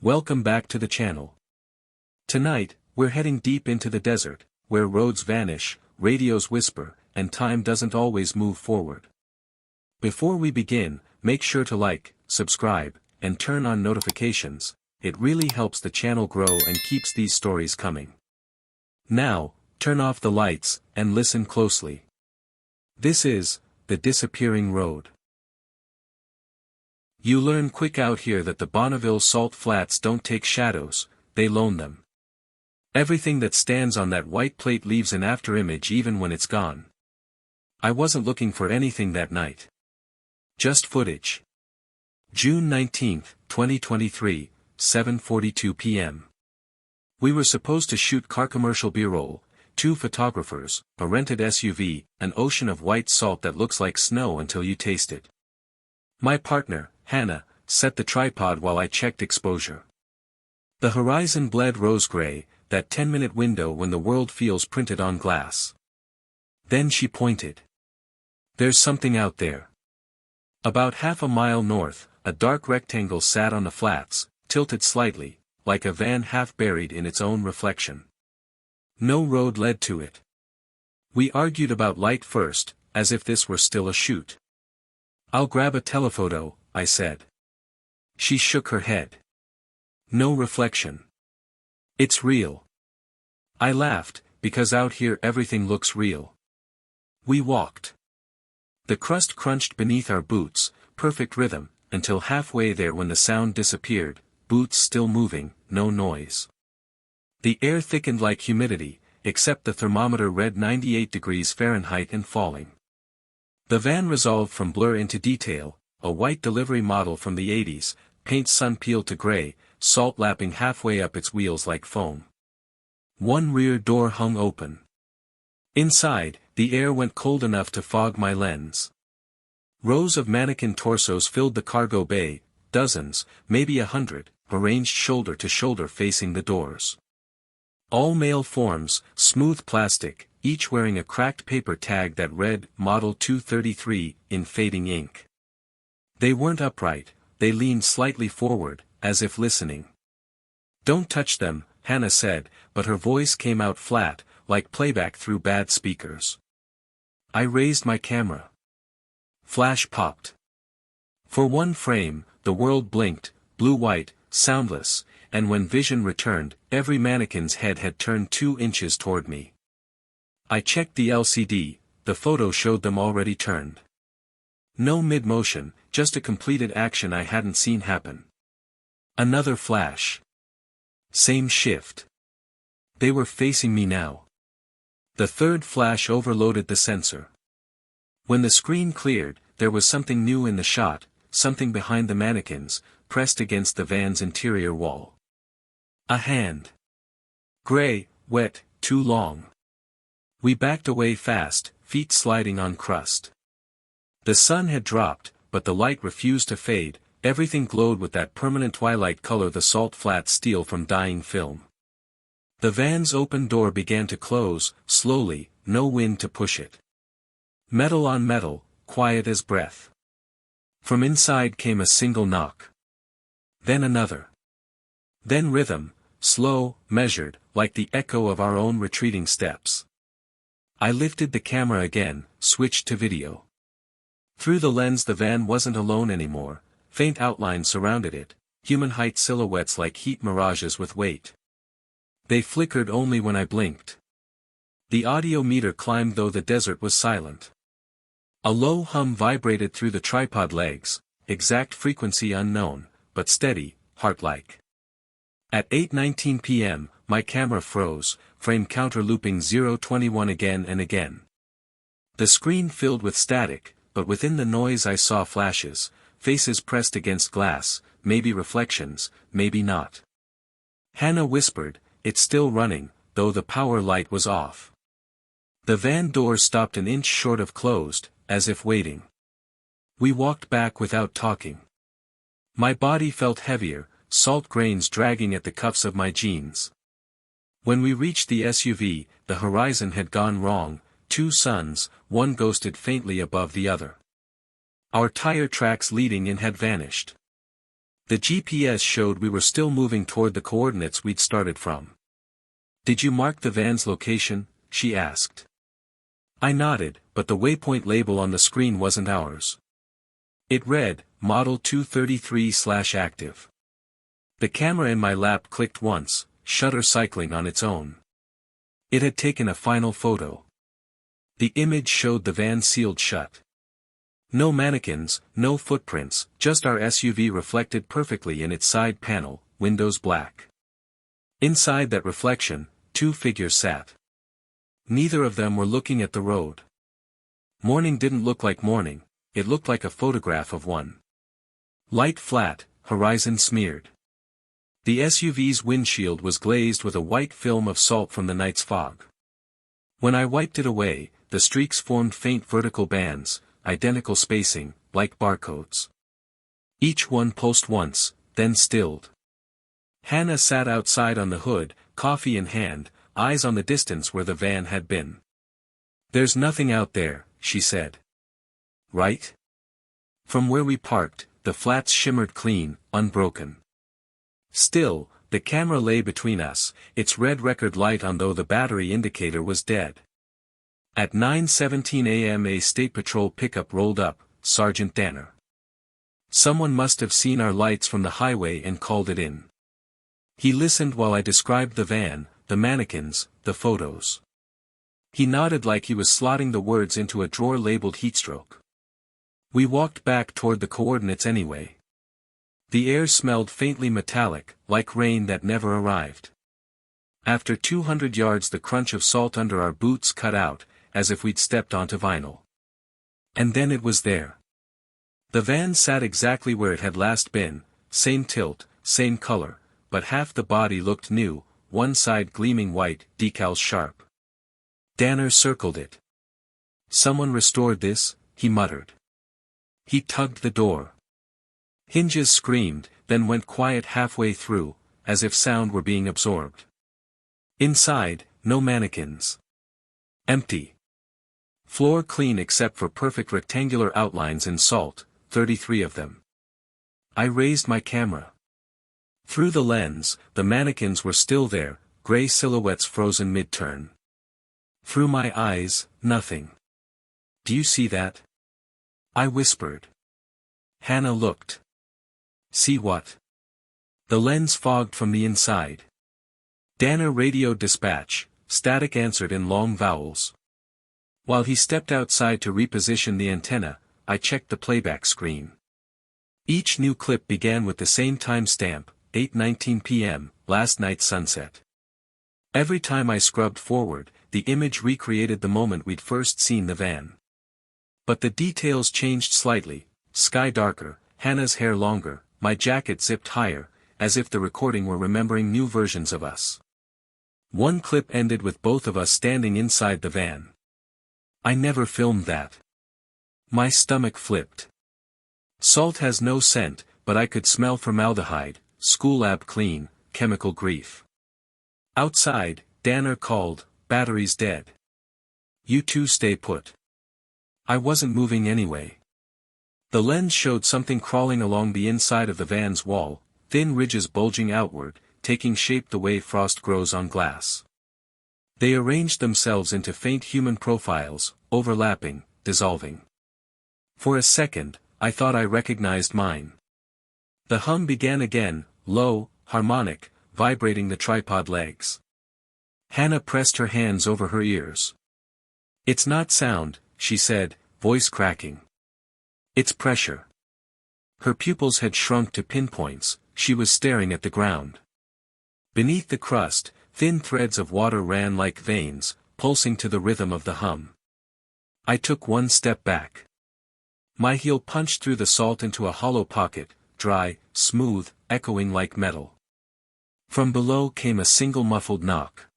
Welcome back to the channel. Tonight, we're heading deep into the desert, where roads vanish, radios whisper, and time doesn't always move forward. Before we begin, make sure to like, subscribe, and turn on notifications. It really helps the channel grow and keeps these stories coming. Now, turn off the lights, and listen closely. This is the disappearing road. You learn quick out here that the Bonneville salt flats don't take shadows, they loan them. Everything that stands on that white plate leaves an afterimage even when it's gone. I wasn't looking for anything that night. Just footage. June 19, 2023, 7:42 p.m. We were supposed to shoot car commercial B-roll, 2 photographers, a rented SUV, an ocean of white salt that looks like snow until you taste it. My partner, Hannah, set the tripod while I checked exposure. The horizon bled rose-gray, that 10-minute window when the world feels printed on glass. Then she pointed. There's something out there. About half a mile north, a dark rectangle sat on the flats, tilted slightly, like a van half buried in its own reflection. No road led to it. We argued about light first, as if this were still a shoot. I'll grab a telephoto, I said. She shook her head. No reflection. It's real. I laughed, because out here everything looks real. We walked. The crust crunched beneath our boots, perfect rhythm, until halfway there when the sound disappeared, boots still moving, no noise. The air thickened like humidity, except the thermometer read 98 degrees Fahrenheit and falling. The van resolved from blur into detail, a white delivery model from the 80s, paint sun-peeled to gray, salt lapping halfway up its wheels like foam. One rear door hung open. Inside, the air went cold enough to fog my lens. Rows of mannequin torsos filled the cargo bay, dozens, maybe 100, arranged shoulder to shoulder facing the doors. All male forms, smooth plastic, each wearing a cracked paper tag that read Model 233 in fading ink. They weren't upright, they leaned slightly forward, as if listening. Don't touch them, Hannah said, but her voice came out flat, like playback through bad speakers. I raised my camera. Flash popped. For one frame, the world blinked, blue-white, soundless, and when vision returned, every mannequin's head had turned 2 inches toward me. I checked the LCD, the photo showed them already turned. No mid-motion, just a completed action I hadn't seen happen. Another flash. Same shift. They were facing me now. The third flash overloaded the sensor. When the screen cleared, there was something new in the shot, something behind the mannequins, pressed against the van's interior wall. A hand. Gray, wet, too long. We backed away fast, feet sliding on crust. The sun had dropped, but the light refused to fade, everything glowed with that permanent twilight color the salt flats steal from dying film. The van's open door began to close, slowly, no wind to push it. Metal on metal, quiet as breath. From inside came a single knock. Then another. Then rhythm, slow, measured, like the echo of our own retreating steps. I lifted the camera again, switched to video. Through the lens the van wasn't alone anymore, faint outlines surrounded it, human-height silhouettes like heat mirages with weight. They flickered only when I blinked. The audio meter climbed though the desert was silent. A low hum vibrated through the tripod legs, exact frequency unknown, but steady, heart-like. At 8:19 p.m., my camera froze, frame counter looping 0:21 again and again. The screen filled with static, but within the noise I saw flashes, faces pressed against glass, maybe reflections, maybe not. Hannah whispered, "It's still running, though the power light was off." The van door stopped an inch short of closed, as if waiting. We walked back without talking. My body felt heavier, salt grains dragging at the cuffs of my jeans. When we reached the SUV, the horizon had gone wrong, 2 suns, one ghosted faintly above the other. Our tire tracks leading in had vanished. The GPS showed we were still moving toward the coordinates we'd started from. "Did you mark the van's location?" she asked. I nodded, but the waypoint label on the screen wasn't ours. It read, Model 233/active. The camera in my lap clicked once, shutter cycling on its own. It had taken a final photo. The image showed the van sealed shut. No mannequins, no footprints, just our SUV reflected perfectly in its side panel, windows black. Inside that reflection, two figures sat. Neither of them were looking at the road. Morning didn't look like morning, it looked like a photograph of one. Light flat, horizon smeared. The SUV's windshield was glazed with a white film of salt from the night's fog. When I wiped it away, the streaks formed faint vertical bands, identical spacing, like barcodes. Each one pulsed once, then stilled. Hannah sat outside on the hood, coffee in hand, eyes on the distance where the van had been. "There's nothing out there," she said. "Right?" From where we parked, the flats shimmered clean, unbroken. Still, the camera lay between us, its red record light on though the battery indicator was dead. At 9:17 a.m. a State Patrol pickup rolled up, Sergeant Danner. Someone must have seen our lights from the highway and called it in. He listened while I described the van, the mannequins, the photos. He nodded like he was slotting the words into a drawer labeled heatstroke. We walked back toward the coordinates anyway. The air smelled faintly metallic, like rain that never arrived. After 200 yards the crunch of salt under our boots cut out, as if we'd stepped onto vinyl. And then it was there. The van sat exactly where it had last been, same tilt, same color, but half the body looked new, one side gleaming white, decals sharp. Danner circled it. "Someone restored this," he muttered. He tugged the door. Hinges screamed, then went quiet halfway through, as if sound were being absorbed. Inside, no mannequins. Empty. Floor clean except for perfect rectangular outlines in salt, 33 of them. I raised my camera. Through the lens, the mannequins were still there, gray silhouettes frozen mid-turn. Through my eyes, nothing. "Do you see that?" I whispered. Hannah looked. "See what?" The lens fogged from the inside. Danner radioed dispatch, static answered in long vowels. While he stepped outside to reposition the antenna, I checked the playback screen. Each new clip began with the same timestamp, 8:19 p.m., last night's sunset. Every time I scrubbed forward, the image recreated the moment we'd first seen the van. But the details changed slightly, sky darker, Hannah's hair longer, my jacket zipped higher, as if the recording were remembering new versions of us. One clip ended with both of us standing inside the van. I never filmed that. My stomach flipped. Salt has no scent, but I could smell formaldehyde, school lab clean, chemical grief. Outside, Danner called, "Battery's dead. You two stay put." I wasn't moving anyway. The lens showed something crawling along the inside of the van's wall, thin ridges bulging outward, taking shape the way frost grows on glass. They arranged themselves into faint human profiles, overlapping, dissolving. For a second, I thought I recognized mine. The hum began again, low, harmonic, vibrating the tripod legs. Hannah pressed her hands over her ears. "It's not sound," she said, voice cracking. "It's pressure." Her pupils had shrunk to pinpoints, she was staring at the ground. Beneath the crust, thin threads of water ran like veins, pulsing to the rhythm of the hum. I took one step back. My heel punched through the salt into a hollow pocket, dry, smooth, echoing like metal. From below came a single muffled knock.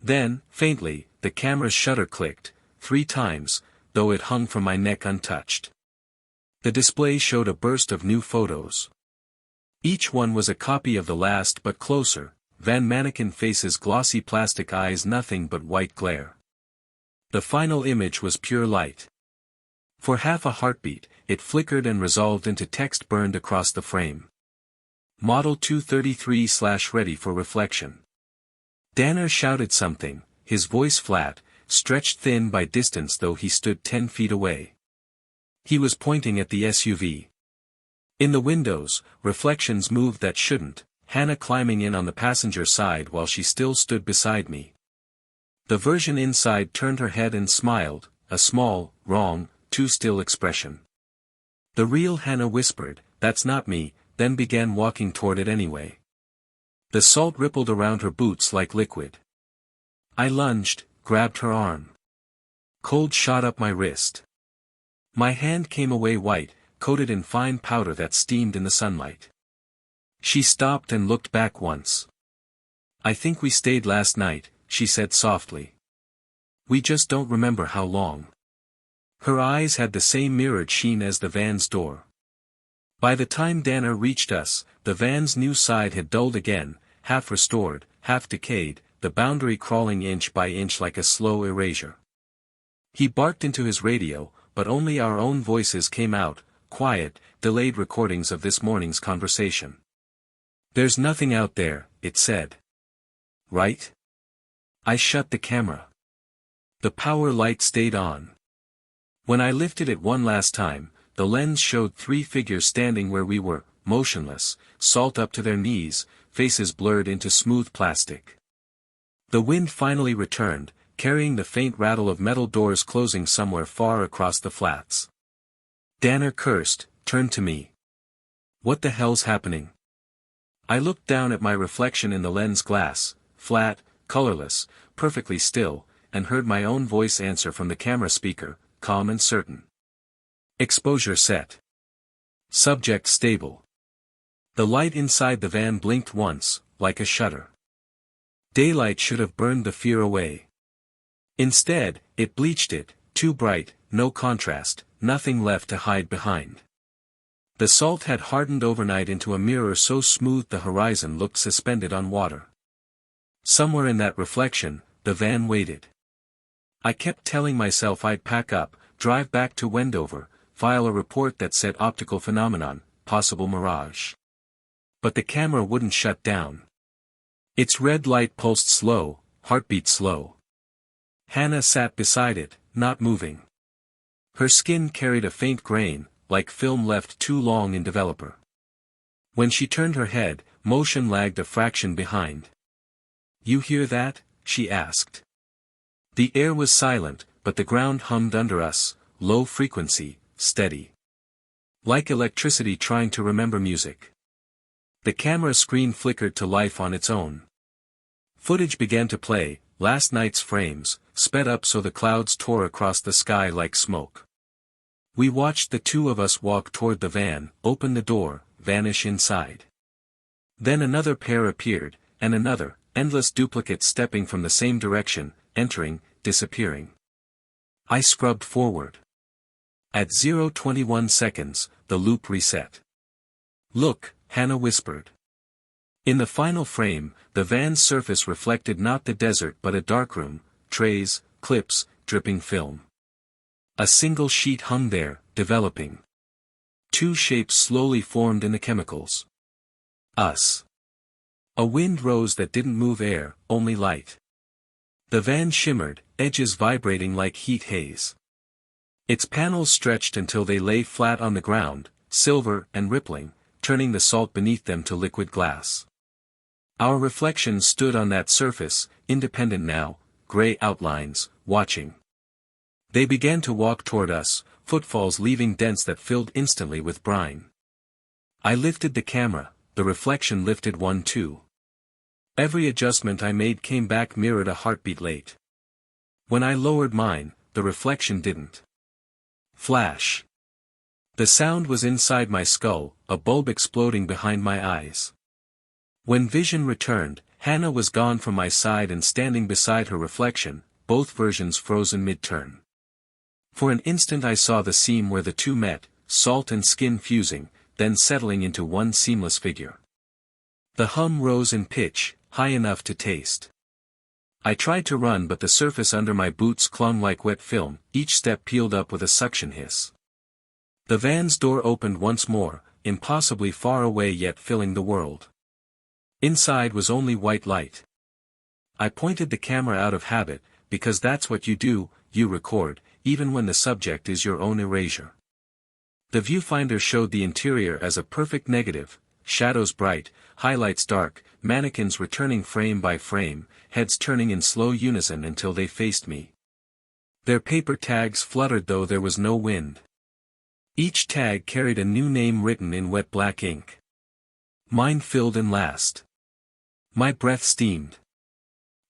Then, faintly, the camera's shutter clicked, 3 times, though it hung from my neck untouched. The display showed a burst of new photos. Each one was a copy of the last but closer, van mannequin faces, glossy plastic eyes, nothing but white glare. The final image was pure light. For half a heartbeat, it flickered and resolved into text burned across the frame. Model 233/ready for reflection. Danner shouted something, his voice flat, stretched thin by distance though he stood 10 feet away. He was pointing at the SUV. In the windows, reflections moved that shouldn't, Hannah climbing in on the passenger side while she still stood beside me. The version inside turned her head and smiled, a small, wrong, too still expression. The real Hannah whispered, "That's not me," then began walking toward it anyway. The salt rippled around her boots like liquid. I lunged, grabbed her arm. Cold shot up my wrist. My hand came away white, coated in fine powder that steamed in the sunlight. She stopped and looked back once. "I think we stayed last night," she said softly. "We just don't remember how long." Her eyes had the same mirrored sheen as the van's door. By the time Danner reached us, the van's new side had dulled again, half restored, half decayed, the boundary crawling inch by inch like a slow erasure. He barked into his radio, but only our own voices came out, quiet, delayed recordings of this morning's conversation. "There's nothing out there," it said. "Right?" I shut the camera. The power light stayed on. When I lifted it one last time, the lens showed 3 figures standing where we were, motionless, salt up to their knees, faces blurred into smooth plastic. The wind finally returned, carrying the faint rattle of metal doors closing somewhere far across the flats. Danner cursed, turned to me. "What the hell's happening?" I looked down at my reflection in the lens glass, flat, colorless, perfectly still, and heard my own voice answer from the camera speaker, calm and certain. "Exposure set. Subject stable." The light inside the van blinked once, like a shutter. Daylight should have burned the fear away. Instead, it bleached it, too bright, no contrast, nothing left to hide behind. The salt had hardened overnight into a mirror so smooth the horizon looked suspended on water. Somewhere in that reflection, the van waited. I kept telling myself I'd pack up, drive back to Wendover, file a report that said optical phenomenon, possible mirage. But the camera wouldn't shut down. Its red light pulsed slow, heartbeat slow. Hannah sat beside it, not moving. Her skin carried a faint grain, like film left too long in developer. When she turned her head, motion lagged a fraction behind. "You hear that?" she asked. The air was silent, but the ground hummed under us, low frequency, steady. Like electricity trying to remember music. The camera screen flickered to life on its own. Footage began to play, last night's frames, sped up so the clouds tore across the sky like smoke. We watched the two of us walk toward the van, open the door, vanish inside. Then another pair appeared, and another, endless duplicates stepping from the same direction, entering, disappearing. I scrubbed forward. At 0:21 seconds, the loop reset. "Look," Hannah whispered. In the final frame, the van's surface reflected not the desert but a darkroom, trays, clips, dripping film. A single sheet hung there, developing. 2 shapes slowly formed in the chemicals. Us. A wind rose that didn't move air, only light. The van shimmered, edges vibrating like heat haze. Its panels stretched until they lay flat on the ground, silver and rippling, turning the salt beneath them to liquid glass. Our reflections stood on that surface, independent now, gray outlines, watching. They began to walk toward us, footfalls leaving dents that filled instantly with brine. I lifted the camera, the reflection lifted one too. Every adjustment I made came back mirrored a heartbeat late. When I lowered mine, the reflection didn't. Flash. The sound was inside my skull, a bulb exploding behind my eyes. When vision returned, Hannah was gone from my side and standing beside her reflection, both versions frozen mid-turn. For an instant I saw the seam where the two met, salt and skin fusing, then settling into one seamless figure. The hum rose in pitch, high enough to taste. I tried to run but the surface under my boots clung like wet film, each step peeled up with a suction hiss. The van's door opened once more, impossibly far away yet filling the world. Inside was only white light. I pointed the camera out of habit, because that's what you do, you record, even when the subject is your own erasure. The viewfinder showed the interior as a perfect negative, shadows bright, highlights dark, mannequins returning frame by frame, heads turning in slow unison until they faced me. Their paper tags fluttered though there was no wind. Each tag carried a new name written in wet black ink. Mine filled in last. My breath steamed.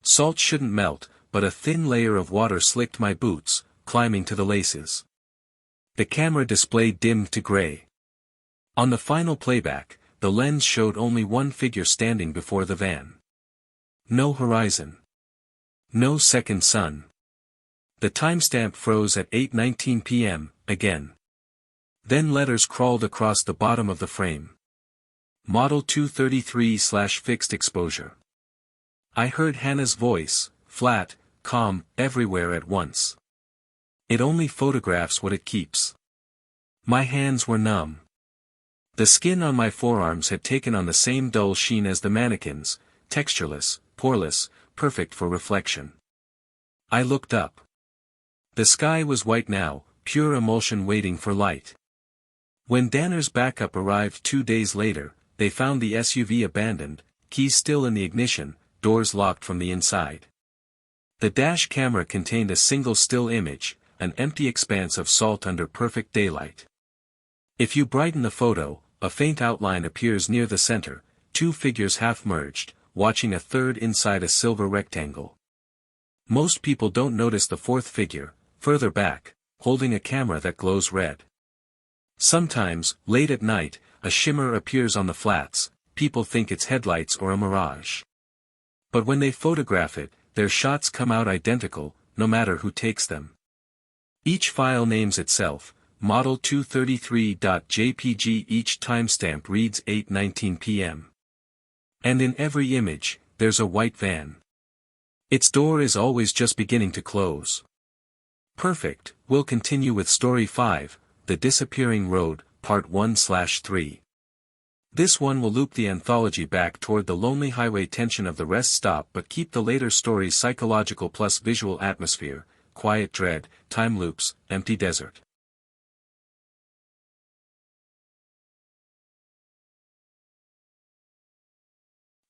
Salt shouldn't melt, but a thin layer of water slicked my boots, climbing to the laces. The camera display dimmed to gray. On the final playback, the lens showed only one figure standing before the van. No horizon. No second sun. The timestamp froze at 8:19 p.m., again. Then letters crawled across the bottom of the frame. Model 233/fixed exposure. I heard Hannah's voice, flat, calm, everywhere at once. It only photographs what it keeps. My hands were numb. The skin on my forearms had taken on the same dull sheen as the mannequins, textureless, poreless, perfect for reflection. I looked up. The sky was white now, pure emulsion waiting for light. When Danner's backup arrived 2 days later, they found the SUV abandoned, keys still in the ignition, doors locked from the inside. The dash camera contained a single still image, an empty expanse of salt under perfect daylight. If you brighten the photo, a faint outline appears near the center, two figures half-merged, watching a third inside a silver rectangle. Most people don't notice the fourth figure, further back, holding a camera that glows red. Sometimes, late at night, a shimmer appears on the flats, people think it's headlights or a mirage. But when they photograph it, their shots come out identical, no matter who takes them. Each file names itself, Model 233.jpg. Each timestamp reads 8:19 p.m. And in every image, there's a white van. Its door is always just beginning to close. Perfect. We'll continue with Story 5, The Disappearing Road, Part 1/3. This one will loop the anthology back toward the lonely highway tension of the rest stop but keep the later story's psychological plus visual atmosphere, quiet dread, time loops, empty desert.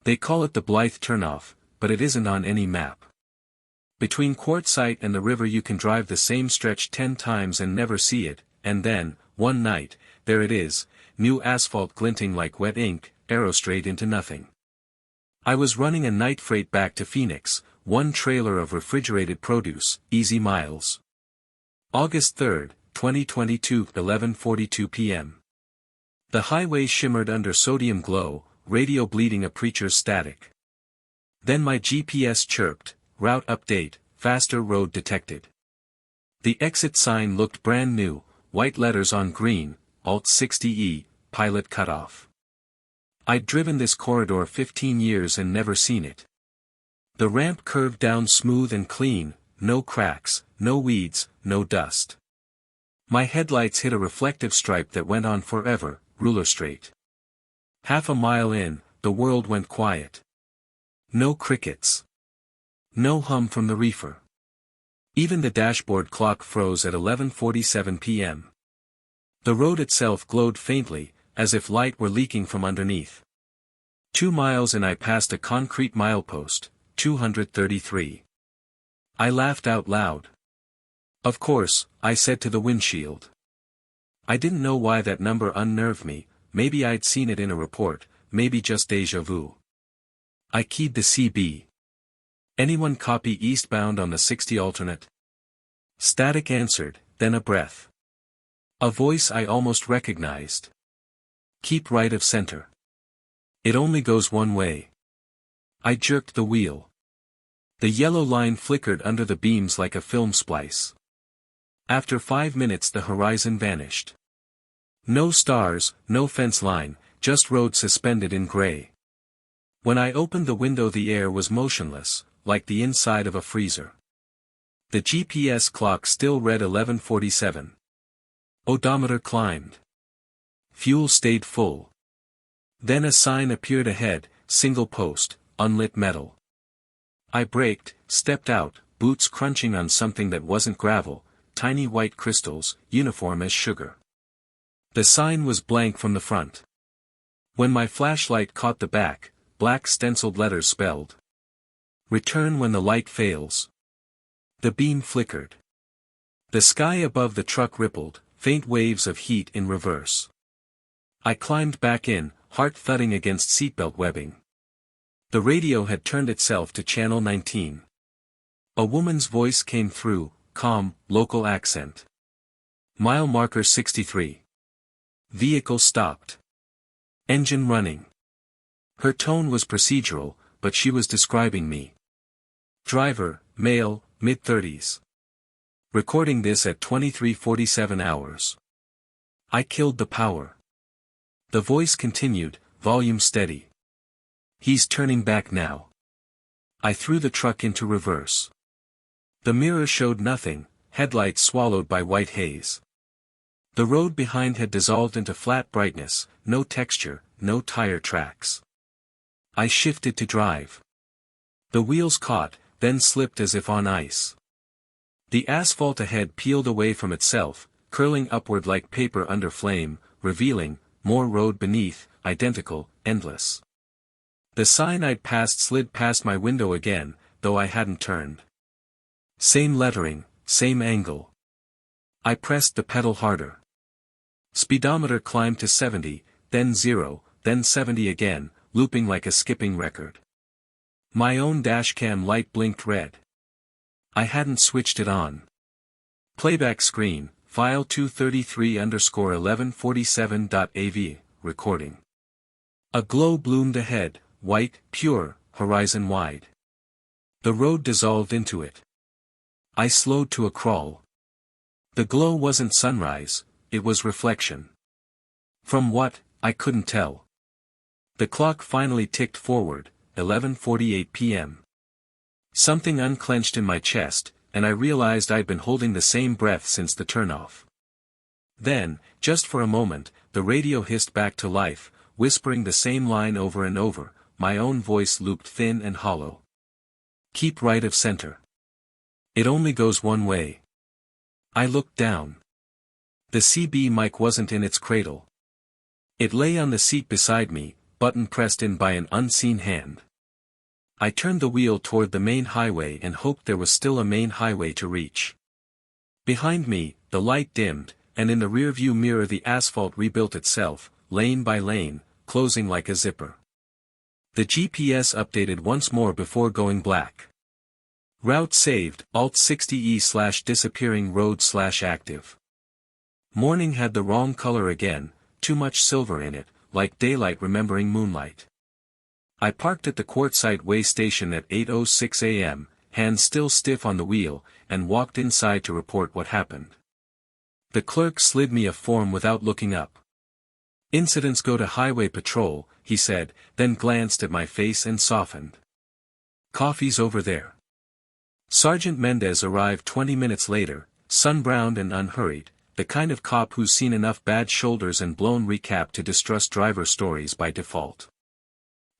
They call it the Blythe turnoff, but it isn't on any map. Between Quartzsite and the river you can drive the same stretch 10 times and never see it, and then, one night, there it is, new asphalt glinting like wet ink, arrow straight into nothing. I was running a night freight back to Phoenix, one trailer of refrigerated produce, easy miles. August 3, 2022, 11:42 p.m. The highway shimmered under sodium glow, radio bleeding a preacher's static. Then my GPS chirped, route update, faster road detected. The exit sign looked brand new, white letters on green, Alt 60E, pilot cutoff. I'd driven this corridor 15 years and never seen it. The ramp curved down smooth and clean, no cracks, no weeds, no dust. My headlights hit a reflective stripe that went on forever, ruler straight. Half a mile in, the world went quiet. No crickets. No hum from the reefer. Even the dashboard clock froze at 11:47 p.m. The road itself glowed faintly, as if light were leaking from underneath. 2 miles and I passed a concrete milepost, 233. I laughed out loud. Of course, I said to the windshield. I didn't know why that number unnerved me, maybe I'd seen it in a report, maybe just déjà vu. I keyed the CB. Anyone copy eastbound on the 60 alternate? Static answered, then a breath. A voice I almost recognized. Keep right of center. It only goes one way. I jerked the wheel. The yellow line flickered under the beams like a film splice. After 5 minutes the horizon vanished. No stars, no fence line, just road suspended in gray. When I opened the window the air was motionless, like the inside of a freezer. The GPS clock still read 11:47. Odometer climbed. fuel stayed full. Then a sign appeared ahead, single post, unlit metal. I braked, stepped out, boots crunching on something that wasn't gravel, tiny white crystals, uniform as sugar. The sign was blank from the front. When my flashlight caught the back, black stenciled letters spelled, "Return when the light fails." The beam flickered. The sky above the truck rippled, faint waves of heat in reverse. I climbed back in, heart thudding against seatbelt webbing. The radio had turned itself to channel 19. A woman's voice came through, calm, local accent. Mile marker 63. Vehicle stopped. Engine running. Her tone was procedural, but she was describing me. Driver, male, mid-30s. Recording this at 23:47 hours. I killed the power. The voice continued, volume steady. He's turning back now. I threw the truck into reverse. The mirror showed nothing, headlights swallowed by white haze. The road behind had dissolved into flat brightness, no texture, no tire tracks. I shifted to drive. The wheels caught, then slipped as if on ice. The asphalt ahead peeled away from itself, curling upward like paper under flame, revealing, more road beneath, identical, endless. The sign I'd passed slid past my window again, though I hadn't turned. Same lettering, same angle. I pressed the pedal harder. Speedometer climbed to 70, then 0, then 70 again, looping like a skipping record. My own dashcam light blinked red. I hadn't switched it on. Playback screen, file 233_1147.av, recording. A glow bloomed ahead, white, pure, horizon wide. The road dissolved into it. I slowed to a crawl. The glow wasn't sunrise, it was reflection. From what, I couldn't tell. The clock finally ticked forward, 11:48 p.m. Something unclenched in my chest, and I realized I'd been holding the same breath since the turnoff. Then, just for a moment, the radio hissed back to life, whispering the same line over and over, my own voice looped thin and hollow. Keep right of center. It only goes one way. I looked down. The CB mic wasn't in its cradle. It lay on the seat beside me, button pressed in by an unseen hand. I turned the wheel toward the main highway and hoped there was still a main highway to reach. Behind me, the light dimmed, and in the rearview mirror the asphalt rebuilt itself, lane by lane, closing like a zipper. The GPS updated once more before going black. Route saved, Alt-60E/disappearing road/active. Morning had the wrong color again, too much silver in it, like daylight remembering moonlight. I parked at the Quartzsite Way station at 8:06 a.m., hands still stiff on the wheel, and walked inside to report what happened. The clerk slid me a form without looking up. Incidents go to Highway Patrol, he said, then glanced at my face and softened. Coffee's over there. Sergeant Mendez arrived 20 minutes later, sun-browned and unhurried, the kind of cop who's seen enough bad shoulders and blown recap to distrust driver stories by default.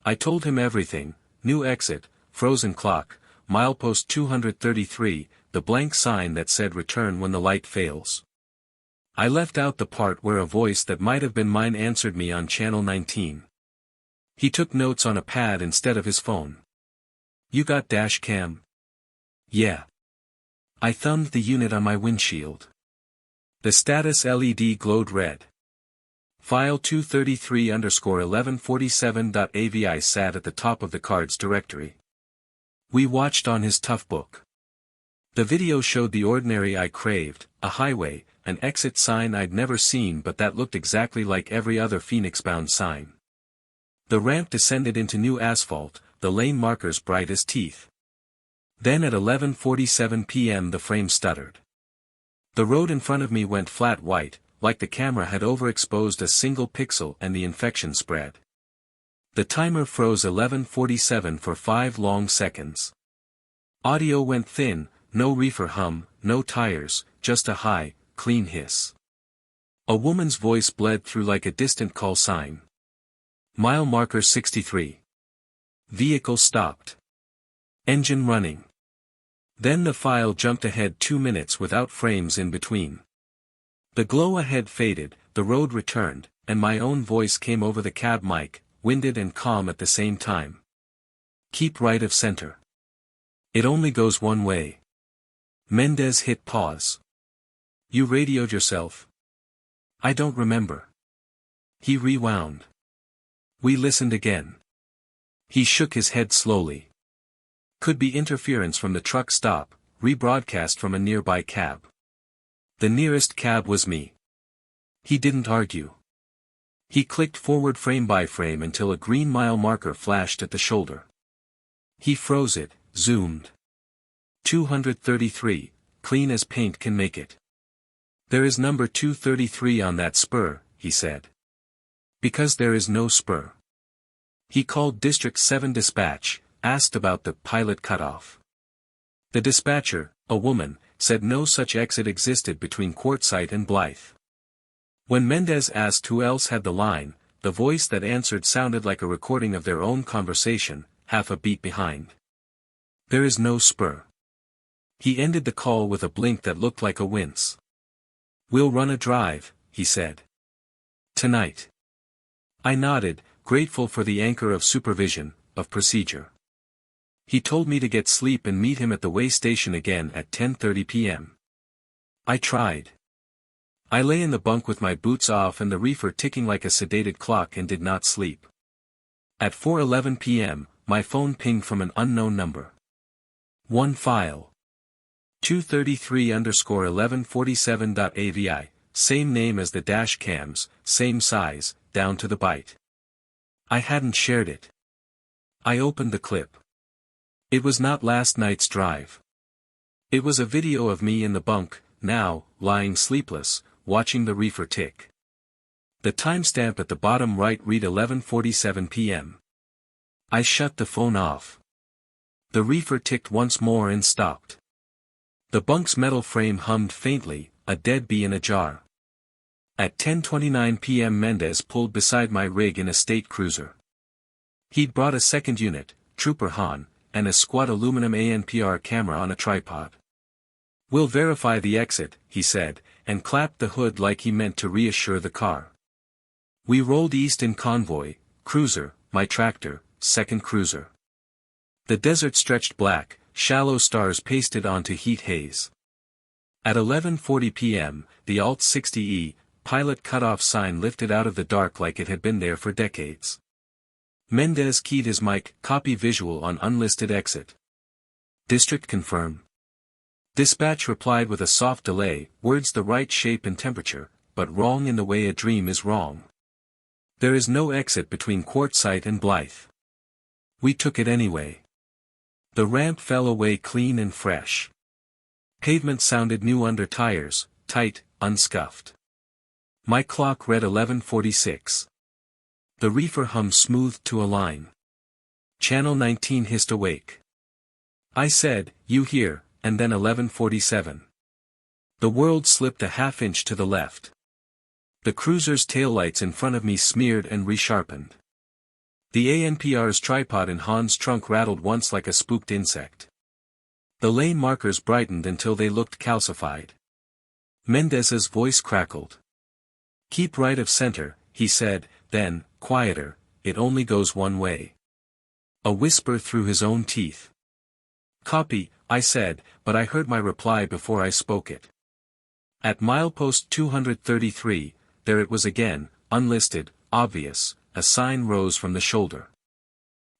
I told him everything, new exit, frozen clock, milepost 233, the blank sign that said return when the light fails. I left out the part where a voice that might have been mine answered me on channel 19. He took notes on a pad instead of his phone. You got dash cam? Yeah. I thumbed the unit on my windshield. The status LED glowed red. File 233_1147.avi sat at the top of the card's directory. We watched on his toughbook. The video showed the ordinary I craved, a highway, an exit sign I'd never seen but that looked exactly like every other Phoenix-bound sign. The ramp descended into new asphalt, the lane markers bright as teeth. Then at 11:47 p.m. the frame stuttered. The road in front of me went flat white, like the camera had overexposed a single pixel and the infection spread. The timer froze 11:47 for 5 long seconds. Audio went thin, no reefer hum, no tires, just a high, clean hiss. A woman's voice bled through like a distant call sign. Mile marker 63. Vehicle stopped. Engine running. Then the file jumped ahead 2 minutes without frames in between. The glow ahead faded, the road returned, and my own voice came over the cab mic, winded and calm at the same time. Keep right of center. It only goes one way. Mendez hit pause. You radioed yourself? I don't remember. He rewound. We listened again. He shook his head slowly. Could be interference from the truck stop, rebroadcast from a nearby cab. The nearest cab was me. He didn't argue. He clicked forward frame by frame until a green mile marker flashed at the shoulder. He froze it, zoomed. 233, clean as paint can make it. There is number 233 on that spur, he said. Because there is no spur. He called District 7 dispatch, asked about the pilot cutoff. The dispatcher, a woman, said no such exit existed between Quartzsite and Blythe. When Mendez asked who else had the line, the voice that answered sounded like a recording of their own conversation, half a beat behind. There is no spur. He ended the call with a blink that looked like a wince. We'll run a drive, he said. Tonight. I nodded, grateful for the anchor of supervision, of procedure. He told me to get sleep and meet him at the way station again at 10:30 p.m. I tried. I lay in the bunk with my boots off and the reefer ticking like a sedated clock and did not sleep. At 4:11 p.m., my phone pinged from an unknown number. One file. 233_1147.avi, same name as the dash cams, same size, down to the byte. I hadn't shared it. I opened the clip. It was not last night's drive. It was a video of me in the bunk, now, lying sleepless, watching the reefer tick. The timestamp at the bottom right read 11:47 p.m. I shut the phone off. The reefer ticked once more and stopped. The bunk's metal frame hummed faintly, a dead bee in a jar. At 10:29 p.m. Mendez pulled beside my rig in a state cruiser. He'd brought a second unit, Trooper Han, and a squat aluminum ANPR camera on a tripod. We'll verify the exit, he said, and clapped the hood like he meant to reassure the car. We rolled east in convoy, cruiser, my tractor, second cruiser. The desert stretched black, shallow stars pasted onto heat haze. At 11:40 p.m., the Alt-60E, pilot cutoff sign lifted out of the dark like it had been there for decades. Mendez keyed his mic, copy visual on unlisted exit. District confirm. Dispatch replied with a soft delay, words the right shape and temperature, but wrong in the way a dream is wrong. There is no exit between Quartzsite and Blythe. We took it anyway. The ramp fell away clean and fresh. Pavement sounded new under tires, tight, unscuffed. My clock read 11:46. The reefer hummed smooth to a line. Channel 19 hissed awake. I said, you hear, and then 11:47. The world slipped a half-inch to the left. The cruiser's taillights in front of me smeared and resharpened. The ANPR's tripod in Han's trunk rattled once like a spooked insect. The lane markers brightened until they looked calcified. Mendez's voice crackled. Keep right of center, he said, then, quieter, it only goes one way. A whisper through his own teeth. Copy, I said, but I heard my reply before I spoke it. At milepost 233, there it was again, unlisted, obvious. A sign rose from the shoulder.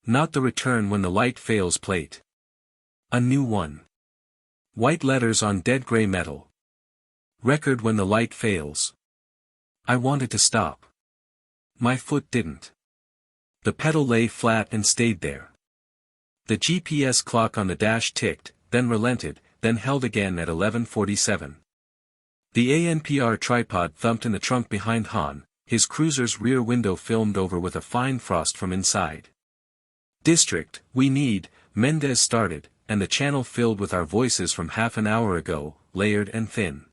Not the return when the light fails plate. A new one. White letters on dead gray metal. Record when the light fails. I wanted to stop. My foot didn't. The pedal lay flat and stayed there. The GPS clock on the dash ticked, then relented, then held again at 11:47. The ANPR tripod thumped in the trunk behind Han. His cruiser's rear window filmed over with a fine frost from inside. District, we need, Mendez started, and the channel filled with our voices from half an hour ago, layered and thin.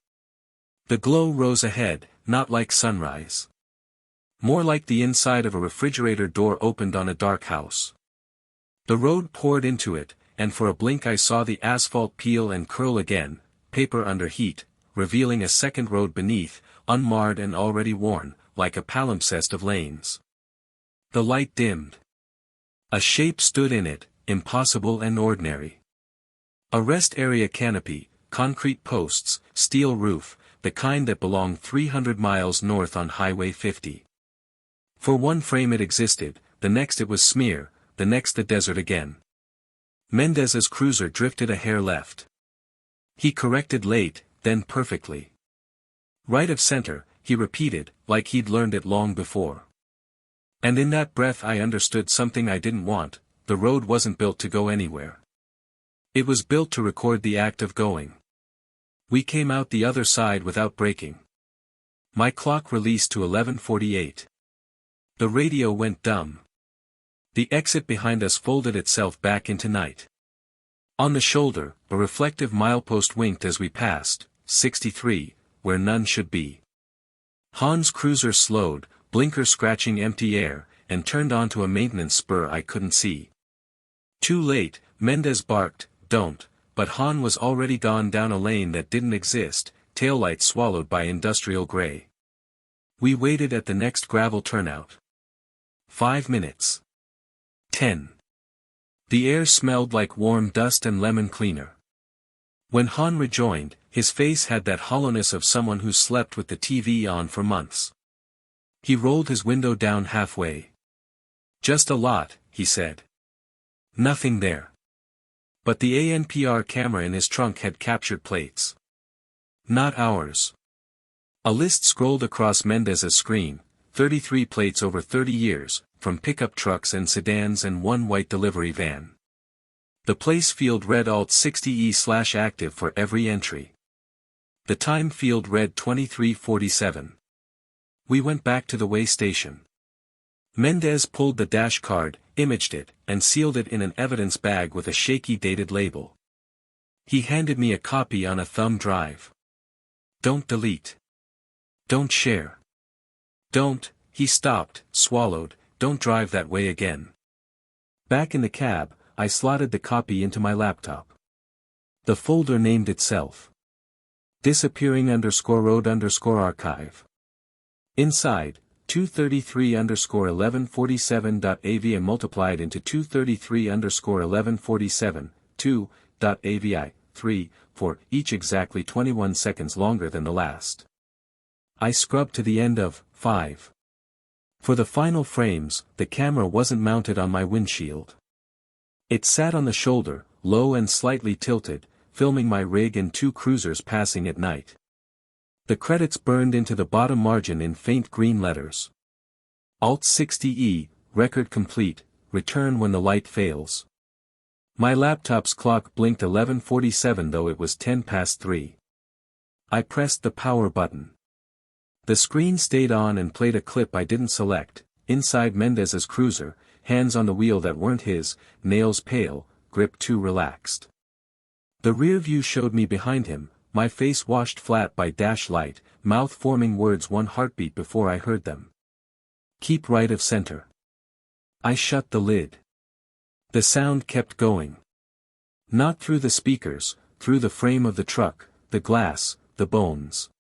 The glow rose ahead, not like sunrise. More like the inside of a refrigerator door opened on a dark house. The road poured into it, and for a blink I saw the asphalt peel and curl again, paper under heat, revealing a second road beneath, unmarred and already worn, like a palimpsest of lanes. The light dimmed. A shape stood in it, impossible and ordinary. A rest area canopy, concrete posts, steel roof, the kind that belonged 300 miles north on Highway 50. For one frame it existed, the next it was smear, the next the desert again. Mendez's cruiser drifted a hair left. He corrected late, then perfectly. Right of center, he repeated, like he'd learned it long before. And in that breath I understood something I didn't want. The road wasn't built to go anywhere. It was built to record the act of going. We came out the other side without braking. My clock released to 11:48. The radio went dumb. The exit behind us folded itself back into night. On the shoulder, a reflective milepost winked as we passed, 63, where none should be. Han's cruiser slowed, blinker scratching empty air, and turned onto a maintenance spur I couldn't see. Too late, Mendez barked, "Don't," but Han was already gone down a lane that didn't exist, taillights swallowed by industrial gray. We waited at the next gravel turnout. 5 minutes. 10. The air smelled like warm dust and lemon cleaner. When Han rejoined, his face had that hollowness of someone who slept with the TV on for months. He rolled his window down halfway. "Just a lot," he said. "Nothing there." But the ANPR camera in his trunk had captured plates. Not ours. A list scrolled across Mendez's screen, 33 plates over 30 years, from pickup trucks and sedans and one white delivery van. The place field read Alt 60E/active for every entry. The time field read 23:47. We went back to the way station. Mendez pulled the dash card, imaged it, and sealed it in an evidence bag with a shaky dated label. He handed me a copy on a thumb drive. "Don't delete. Don't share. Don't," he stopped, swallowed, "don't drive that way again." Back in the cab, I slotted the copy into my laptop. The folder named itself. Disappearing_road_archive. Inside, 233_1147.avi and multiplied into 233_1147, 2.avi, 3, for each exactly 21 seconds longer than the last. I scrubbed to the end of 5. For the final frames, the camera wasn't mounted on my windshield. It sat on the shoulder, low and slightly tilted, filming my rig and 2 cruisers passing at night. The credits burned into the bottom margin in faint green letters. Alt 60E, record complete, return when the light fails. My laptop's clock blinked 11:47 though it was 10 past 3. I pressed the power button. The screen stayed on and played a clip I didn't select, inside Mendez's cruiser, hands on the wheel that weren't his, nails pale, grip too relaxed. The rear view showed me behind him, my face washed flat by dash light, mouth forming words one heartbeat before I heard them. "Keep right of center." I shut the lid. The sound kept going. Not through the speakers, through the frame of the truck, the glass, the bones.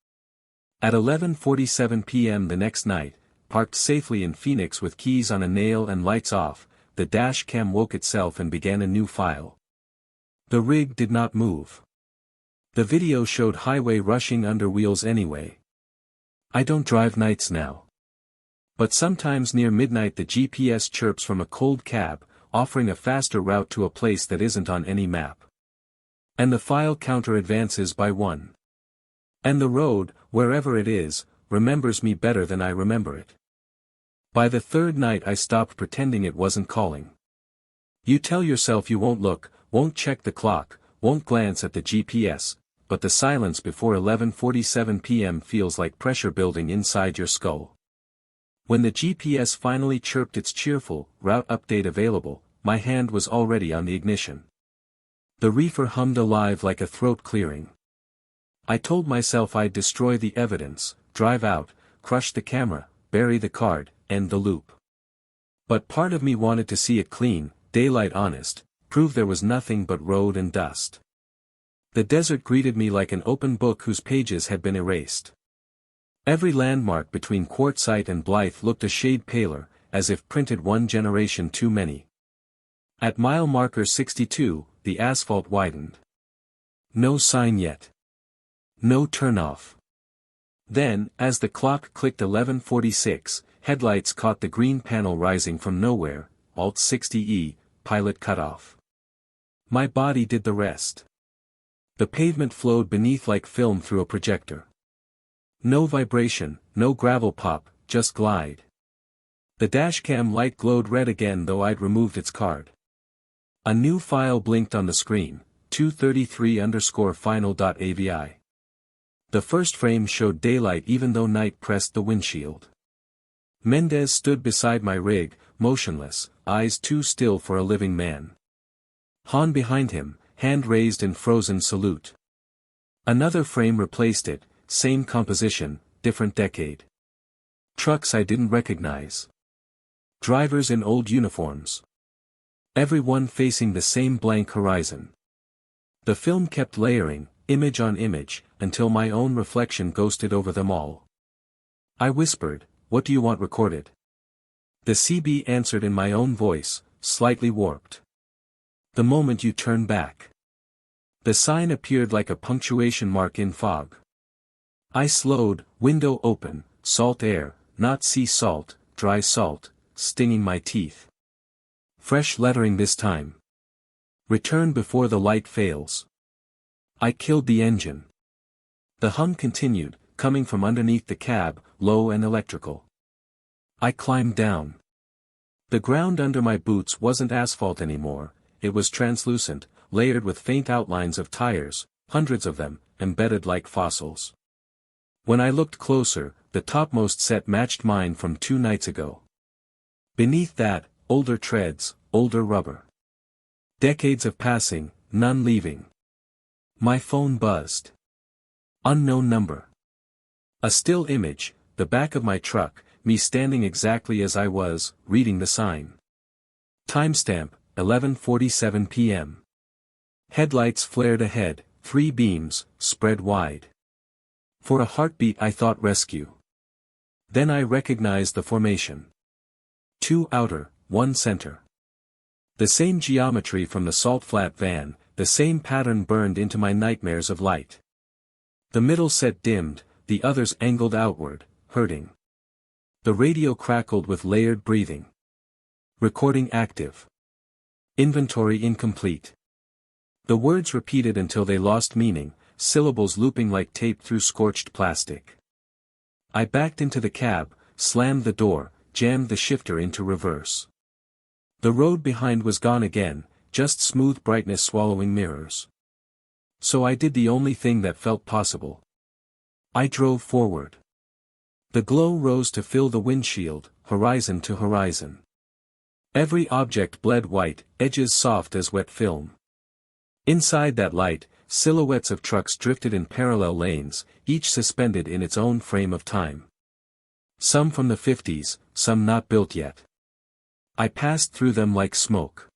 At 11:47 p.m. the next night, parked safely in Phoenix with keys on a nail and lights off, the dash cam woke itself and began a new file. The rig did not move. The video showed highway rushing under wheels anyway. I don't drive nights now. But sometimes near midnight the GPS chirps from a cold cab, offering a faster route to a place that isn't on any map. And the file counter advances by 1. And the road, wherever it is, remembers me better than I remember it. By the third night I stopped pretending it wasn't calling. You tell yourself you won't look, won't check the clock, won't glance at the GPS, but the silence before 11:47 p.m. feels like pressure building inside your skull. When the GPS finally chirped its cheerful, route update available, my hand was already on the ignition. The reefer hummed alive like a throat clearing. I told myself I'd destroy the evidence, drive out, crush the camera, bury the card, end the loop. But part of me wanted to see it clean, daylight honest, prove there was nothing but road and dust. The desert greeted me like an open book whose pages had been erased. Every landmark between Quartzsite and Blythe looked a shade paler, as if printed one generation too many. At mile marker 62, the asphalt widened. No sign yet. No turnoff. Then, as the clock clicked 11:46, headlights caught the green panel rising from nowhere, Alt 60E, pilot cutoff. My body did the rest. The pavement flowed beneath like film through a projector. No vibration, no gravel pop, just glide. The dashcam light glowed red again though I'd removed its card. A new file blinked on the screen, 233_final.avi. The first frame showed daylight even though night pressed the windshield. Mendez stood beside my rig, motionless, eyes too still for a living man. Han behind him, hand raised in frozen salute. Another frame replaced it, same composition, different decade. Trucks I didn't recognize. Drivers in old uniforms. Everyone facing the same blank horizon. The film kept layering, image on image, until my own reflection ghosted over them all. I whispered, "What do you want recorded?" The CB answered in my own voice, slightly warped. "The moment you turn back." The sign appeared like a punctuation mark in fog. I slowed, window open, salt air, not sea salt, dry salt, stinging my teeth. Fresh lettering this time. Return before the light fails. I killed the engine. The hum continued, coming from underneath the cab, low and electrical. I climbed down. The ground under my boots wasn't asphalt anymore, it was translucent, layered with faint outlines of tires, hundreds of them, embedded like fossils. When I looked closer, the topmost set matched mine from 2 nights ago. Beneath that, older treads, older rubber. Decades of passing, none leaving. My phone buzzed. Unknown number. A still image, the back of my truck, me standing exactly as I was, reading the sign. Timestamp, 11:47 p.m. Headlights flared ahead, 3 beams, spread wide. For a heartbeat I thought rescue. Then I recognized the formation. 2 outer, 1 center. The same geometry from the salt flat van, the same pattern burned into my nightmares of light. The middle set dimmed, the others angled outward, hurting. The radio crackled with layered breathing. Recording active. Inventory incomplete. The words repeated until they lost meaning, syllables looping like tape through scorched plastic. I backed into the cab, slammed the door, jammed the shifter into reverse. The road behind was gone again, just smooth brightness swallowing mirrors. So I did the only thing that felt possible. I drove forward. The glow rose to fill the windshield, horizon to horizon. Every object bled white, edges soft as wet film. Inside that light, silhouettes of trucks drifted in parallel lanes, each suspended in its own frame of time. Some from the 50s, some not built yet. I passed through them like smoke.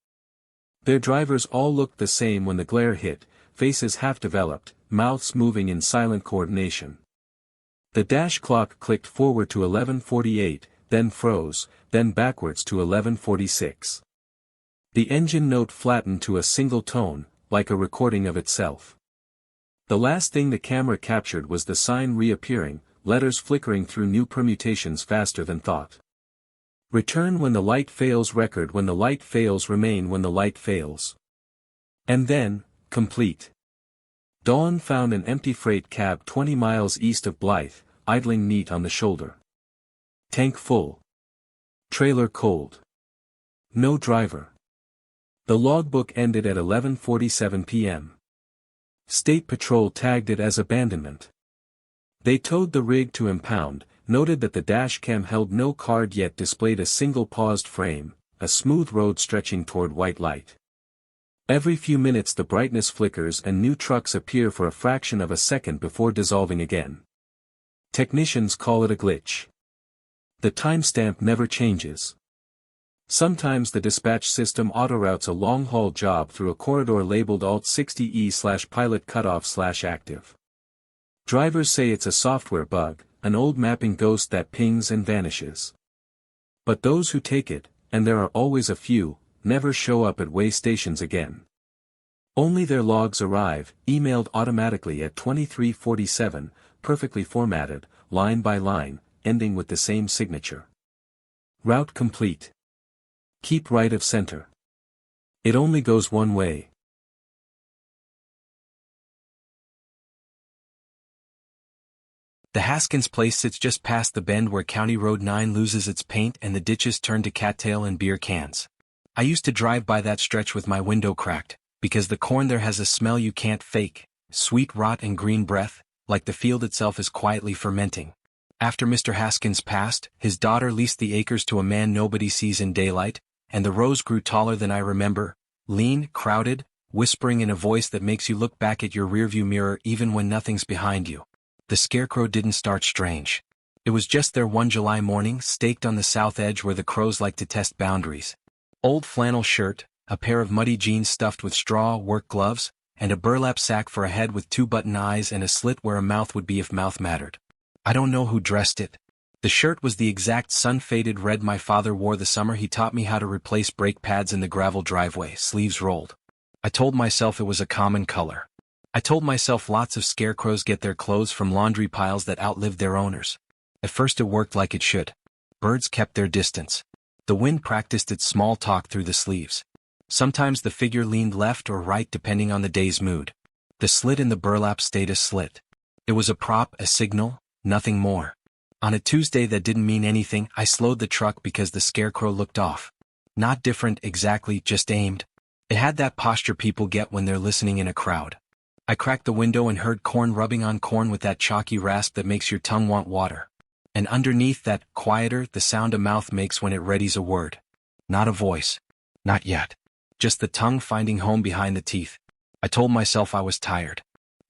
Their drivers all looked the same when the glare hit, faces half-developed, mouths moving in silent coordination. The dash clock clicked forward to 11:48, then froze, then backwards to 11:46. The engine note flattened to a single tone, like a recording of itself. The last thing the camera captured was the sign reappearing, letters flickering through new permutations faster than thought. Return when the light fails, record when the light fails, remain when the light fails. And then, complete. Dawn found an empty freight cab 20 miles east of Blythe, idling neat on the shoulder. Tank full. Trailer cold. No driver. The logbook ended at 11:47 p.m. State Patrol tagged it as abandonment. They towed the rig to impound, noted that the dash cam held no card yet displayed a single paused frame, a smooth road stretching toward white light. Every few minutes the brightness flickers and new trucks appear for a fraction of a second before dissolving again. Technicians call it a glitch. The timestamp never changes. Sometimes the dispatch system autoroutes a long-haul job through a corridor labeled Alt-60E/pilot cutoff/active. Drivers say it's a software bug, an old mapping ghost that pings and vanishes. But those who take it, and there are always a few, never show up at way stations again. Only their logs arrive, emailed automatically at 2347, perfectly formatted, line by line, ending with the same signature. Route complete. Keep right of center. It only goes one way. The Haskins place sits just past the bend where County Road 9 loses its paint and the ditches turn to cattail and beer cans. I used to drive by that stretch with my window cracked, because the corn there has a smell you can't fake, sweet rot and green breath, like the field itself is quietly fermenting. After Mr. Haskins passed, his daughter leased the acres to a man nobody sees in daylight, and the rows grew taller than I remember, lean, crowded, whispering in a voice that makes you look back at your rearview mirror even when nothing's behind you. The scarecrow didn't start strange. It was just there one July morning, staked on the south edge where the crows like to test boundaries. Old flannel shirt, a pair of muddy jeans stuffed with straw, work gloves, and a burlap sack for a head with 2 button eyes and a slit where a mouth would be if mouth mattered. I don't know who dressed it. The shirt was the exact sun-faded red my father wore the summer he taught me how to replace brake pads in the gravel driveway, sleeves rolled. I told myself it was a common color. I told myself lots of scarecrows get their clothes from laundry piles that outlived their owners. At first it worked like it should. Birds kept their distance. The wind practiced its small talk through the sleeves. Sometimes the figure leaned left or right depending on the day's mood. The slit in the burlap stayed a slit. It was a prop, a signal, nothing more. On a Tuesday that didn't mean anything, I slowed the truck because the scarecrow looked off. Not different exactly, just aimed. It had that posture people get when they're listening in a crowd. I cracked the window and heard corn rubbing on corn with that chalky rasp that makes your tongue want water. And underneath that, quieter, the sound a mouth makes when it readies a word. Not a voice. Not yet. Just the tongue finding home behind the teeth. I told myself I was tired.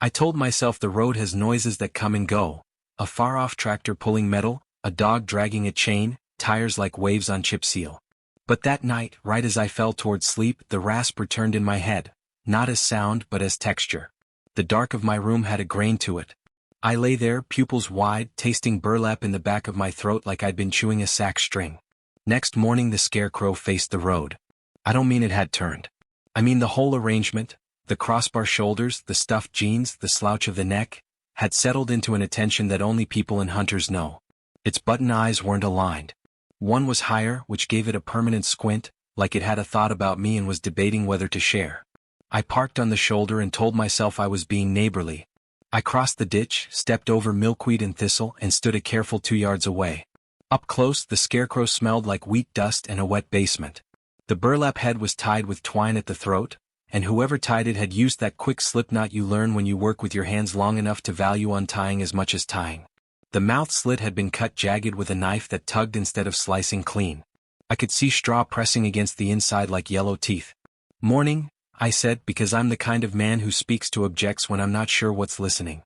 I told myself the road has noises that come and go. A far-off tractor pulling metal, a dog dragging a chain, tires like waves on chip seal. But that night, right as I fell toward sleep, the rasp returned in my head. Not as sound but as texture. The dark of my room had a grain to it. I lay there, pupils wide, tasting burlap in the back of my throat like I'd been chewing a sack string. Next morning the scarecrow faced the road. I don't mean it had turned. I mean the whole arrangement, the crossbar shoulders, the stuffed jeans, the slouch of the neck, had settled into an attention that only people and hunters know. Its button eyes weren't aligned. One was higher, which gave it a permanent squint, like it had a thought about me and was debating whether to share. I parked on the shoulder and told myself I was being neighborly. I crossed the ditch, stepped over milkweed and thistle, and stood a careful 2 yards away. Up close, the scarecrow smelled like wheat dust and a wet basement. The burlap head was tied with twine at the throat, and whoever tied it had used that quick slip knot you learn when you work with your hands long enough to value untying as much as tying. The mouth slit had been cut jagged with a knife that tugged instead of slicing clean. I could see straw pressing against the inside like yellow teeth. Morning, I said, because I'm the kind of man who speaks to objects when I'm not sure what's listening.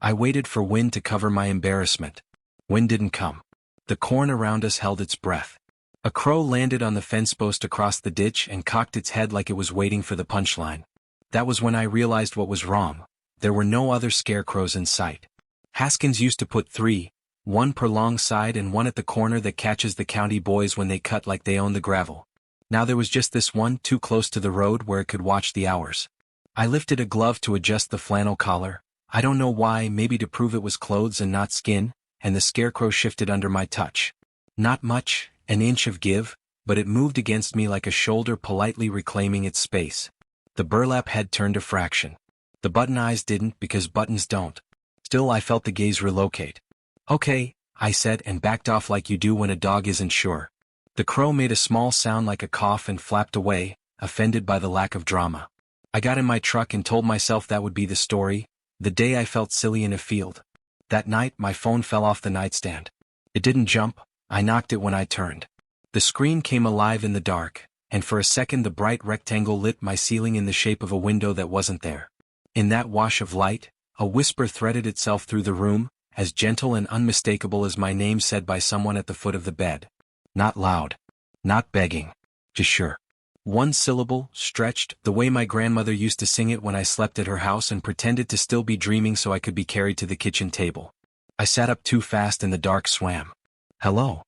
I waited for wind to cover my embarrassment. Wind didn't come. The corn around us held its breath. A crow landed on the fence post across the ditch and cocked its head like it was waiting for the punchline. That was when I realized what was wrong. There were no other scarecrows in sight. Haskins used to put 3, one per long side and one at the corner that catches the county boys when they cut like they own the gravel. Now there was just this one too close to the road where it could watch the hours. I lifted a glove to adjust the flannel collar. I don't know why, maybe to prove it was clothes and not skin, and the scarecrow shifted under my touch. Not much, an inch of give, but it moved against me like a shoulder politely reclaiming its space. The burlap head turned a fraction. The button eyes didn't because buttons don't. Still I felt the gaze relocate. Okay, I said and backed off like you do when a dog isn't sure. The crow made a small sound like a cough and flapped away, offended by the lack of drama. I got in my truck and told myself that would be the story, the day I felt silly in a field. That night my phone fell off the nightstand. It didn't jump, I knocked it when I turned. The screen came alive in the dark, and for a second the bright rectangle lit my ceiling in the shape of a window that wasn't there. In that wash of light, a whisper threaded itself through the room, as gentle and unmistakable as my name said by someone at the foot of the bed. Not loud. Not begging. Just sure. One syllable, stretched, the way my grandmother used to sing it when I slept at her house and pretended to still be dreaming so I could be carried to the kitchen table. I sat up too fast and the dark swam. Hello.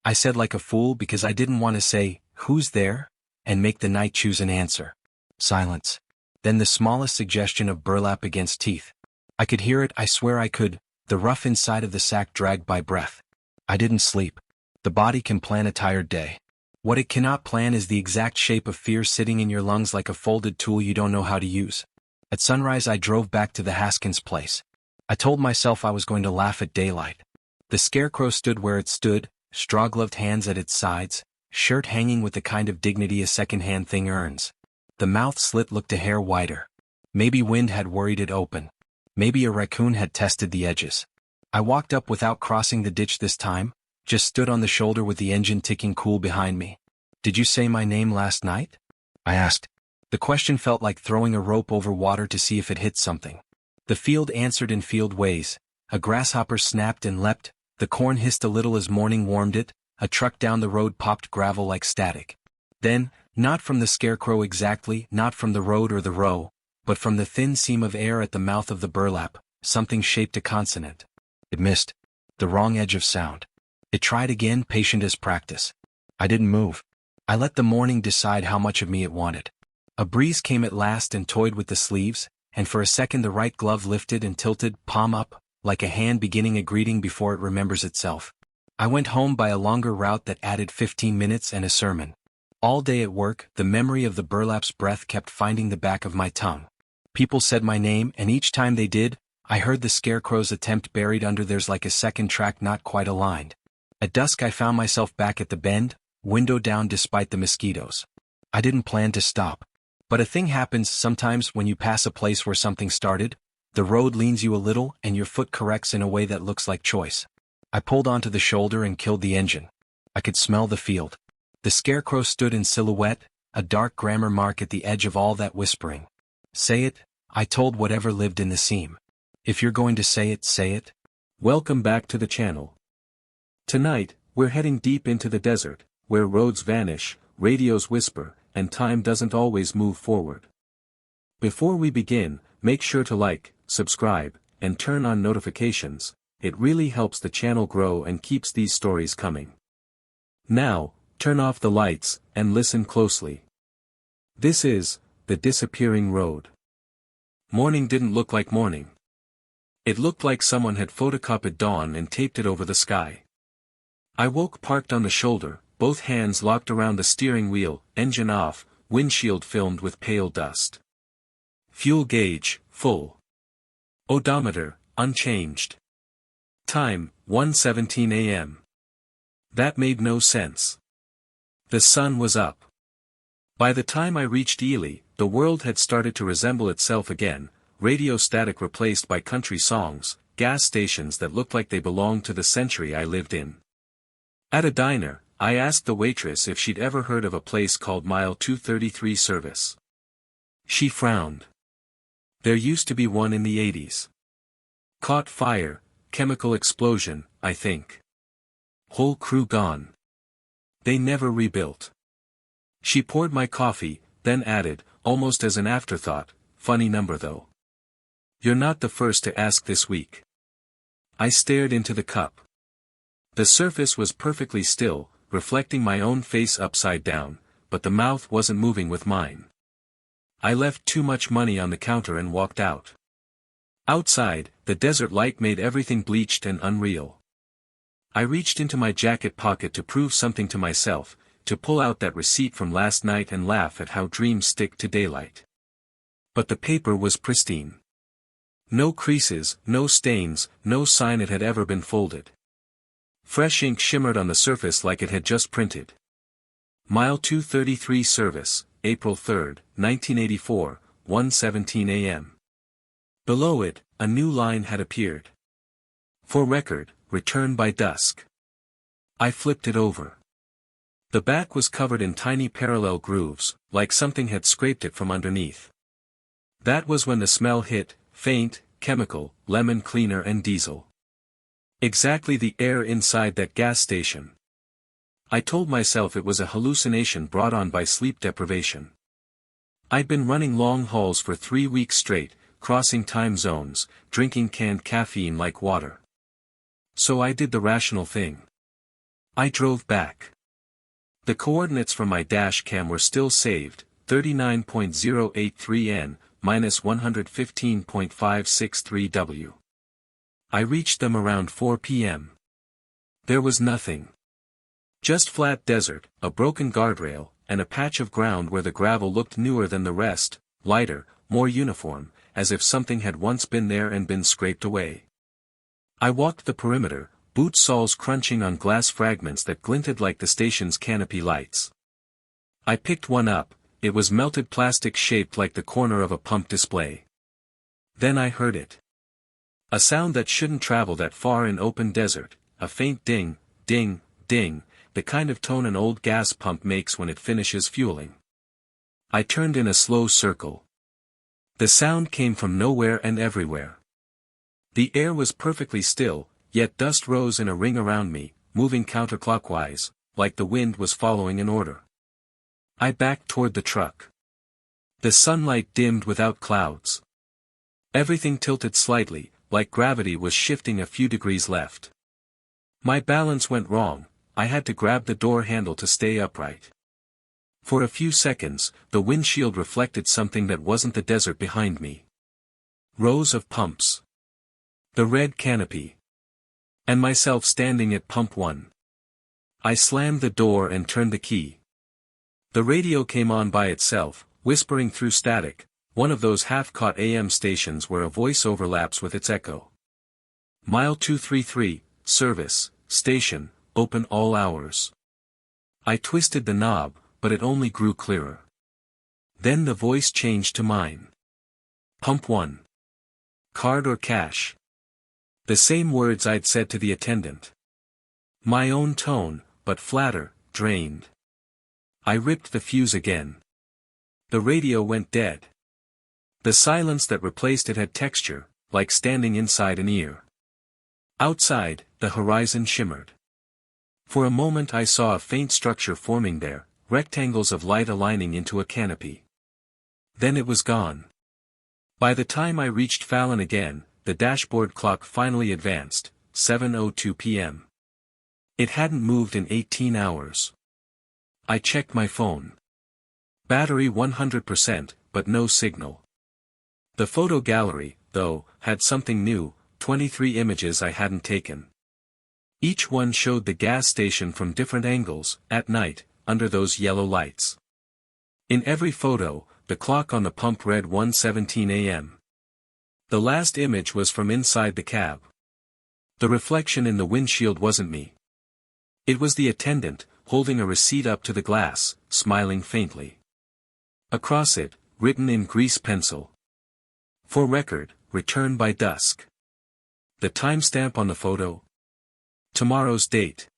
I said like a fool because I didn't want to say, "Who's there?" and make the night choose an answer. Silence. Then the smallest suggestion of burlap against teeth. I could hear it, I swear I could, the rough inside of the sack dragged by breath. I didn't sleep. The body can plan a tired day. What it cannot plan is the exact shape of fear sitting in your lungs like a folded tool you don't know how to use. At sunrise I drove back to the Haskins place. I told myself I was going to laugh at daylight. The scarecrow stood where it stood, straw-gloved hands at its sides, shirt hanging with the kind of dignity a second-hand thing earns. The mouth slit looked a hair wider. Maybe wind had worried it open. Maybe a raccoon had tested the edges. I walked up without crossing the ditch this time, just stood on the shoulder with the engine ticking cool behind me. "Did you say my name last night?" I asked. The question felt like throwing a rope over water to see if it hit something. The field answered in field ways. A grasshopper snapped and leapt, the corn hissed a little as morning warmed it, a truck down the road popped gravel like static. Then, not from the scarecrow exactly, not from the road or the row, but from the thin seam of air at the mouth of the burlap, something shaped a consonant. It missed. The wrong edge of sound. It tried again, patient as practice. I didn't move. I let the morning decide how much of me it wanted. A breeze came at last and toyed with the sleeves, and for a second the right glove lifted and tilted, palm up, like a hand beginning a greeting before it remembers itself. I went home by a longer route that added 15 minutes and a sermon. All day at work, the memory of the burlap's breath kept finding the back of my tongue. People said my name, and each time they did, I heard the scarecrow's attempt buried under theirs like a second track not quite aligned. At dusk I found myself back at the bend, window down despite the mosquitoes. I didn't plan to stop. But a thing happens sometimes when you pass a place where something started. The road leans you a little and your foot corrects in a way that looks like choice. I pulled onto the shoulder and killed the engine. I could smell the field. The scarecrow stood in silhouette, a dark grammar mark at the edge of all that whispering. Say it, I told whatever lived in the seam. If you're going to say it, say it. Welcome back to the channel. Tonight, we're heading deep into the desert, where roads vanish, radios whisper, and time doesn't always move forward. Before we begin, make sure to like, subscribe, and turn on notifications. It really helps the channel grow and keeps these stories coming. Now, turn off the lights, and listen closely. This is the disappearing road. Morning didn't look like morning. It looked like someone had photocopied dawn and taped it over the sky. I woke parked on the shoulder, both hands locked around the steering wheel, engine off, windshield filmed with pale dust. Fuel gauge, full. Odometer, unchanged. Time, 1:17 a.m. That made no sense. The sun was up. By the time I reached Ely, the world had started to resemble itself again, radio static replaced by country songs, gas stations that looked like they belonged to the century I lived in. At a diner, I asked the waitress if she'd ever heard of a place called Mile 233 Service. She frowned. There used to be one in the 80s. Caught fire, chemical explosion, I think. Whole crew gone. They never rebuilt. She poured my coffee, then added, almost as an afterthought, funny number though. You're not the first to ask this week. I stared into the cup. The surface was perfectly still, reflecting my own face upside down, but the mouth wasn't moving with mine. I left too much money on the counter and walked out. Outside, the desert light made everything bleached and unreal. I reached into my jacket pocket to prove something to myself, to pull out that receipt from last night and laugh at how dreams stick to daylight. But the paper was pristine. No creases, no stains, no sign it had ever been folded. Fresh ink shimmered on the surface like it had just printed. Mile 233 Service, April 3, 1984, 1:17 a.m. Below it, a new line had appeared. For record, return by dusk. I flipped it over. The back was covered in tiny parallel grooves, like something had scraped it from underneath. That was when the smell hit, faint, chemical, lemon cleaner and diesel. Exactly the air inside that gas station. I told myself it was a hallucination brought on by sleep deprivation. I'd been running long hauls for 3 weeks straight, crossing time zones, drinking canned caffeine like water. So I did the rational thing. I drove back. The coordinates from my dash cam were still saved, 39.083 N, minus 115.563 W. I reached them around 4 p.m. There was nothing. Just flat desert, a broken guardrail, and a patch of ground where the gravel looked newer than the rest, lighter, more uniform, as if something had once been there and been scraped away. I walked the perimeter, boot soles crunching on glass fragments that glinted like the station's canopy lights. I picked one up, it was melted plastic shaped like the corner of a pump display. Then I heard it. A sound that shouldn't travel that far in open desert, a faint ding, ding, ding, the kind of tone an old gas pump makes when it finishes fueling. I turned in a slow circle. The sound came from nowhere and everywhere. The air was perfectly still, yet dust rose in a ring around me, moving counterclockwise, like the wind was following an order. I backed toward the truck. The sunlight dimmed without clouds. Everything tilted slightly, like gravity was shifting a few degrees left. My balance went wrong, I had to grab the door handle to stay upright. For a few seconds, the windshield reflected something that wasn't the desert behind me. Rows of pumps. The red canopy. And myself standing at pump 1. I slammed the door and turned the key. The radio came on by itself, whispering through static, one of those half-caught AM stations where a voice overlaps with its echo. Mile 233, service, station, open all hours. I twisted the knob, but it only grew clearer. Then the voice changed to mine. Pump 1. Card or cash? The same words I'd said to the attendant. My own tone, but flatter, drained. I ripped the fuse again. The radio went dead. The silence that replaced it had texture, like standing inside an ear. Outside, the horizon shimmered. For a moment I saw a faint structure forming there, rectangles of light aligning into a canopy. Then it was gone. By the time I reached Fallon again, the dashboard clock finally advanced, 7:02 p.m. It hadn't moved in 18 hours. I checked my phone. Battery 100%, but no signal. The photo gallery, though, had something new, 23 images I hadn't taken. Each one showed the gas station from different angles, at night, under those yellow lights. In every photo, the clock on the pump read 1:17 a.m. The last image was from inside the cab. The reflection in the windshield wasn't me. It was the attendant, holding a receipt up to the glass, smiling faintly. Across it, written in grease pencil. For record, return by dusk. The timestamp on the photo? Tomorrow's date.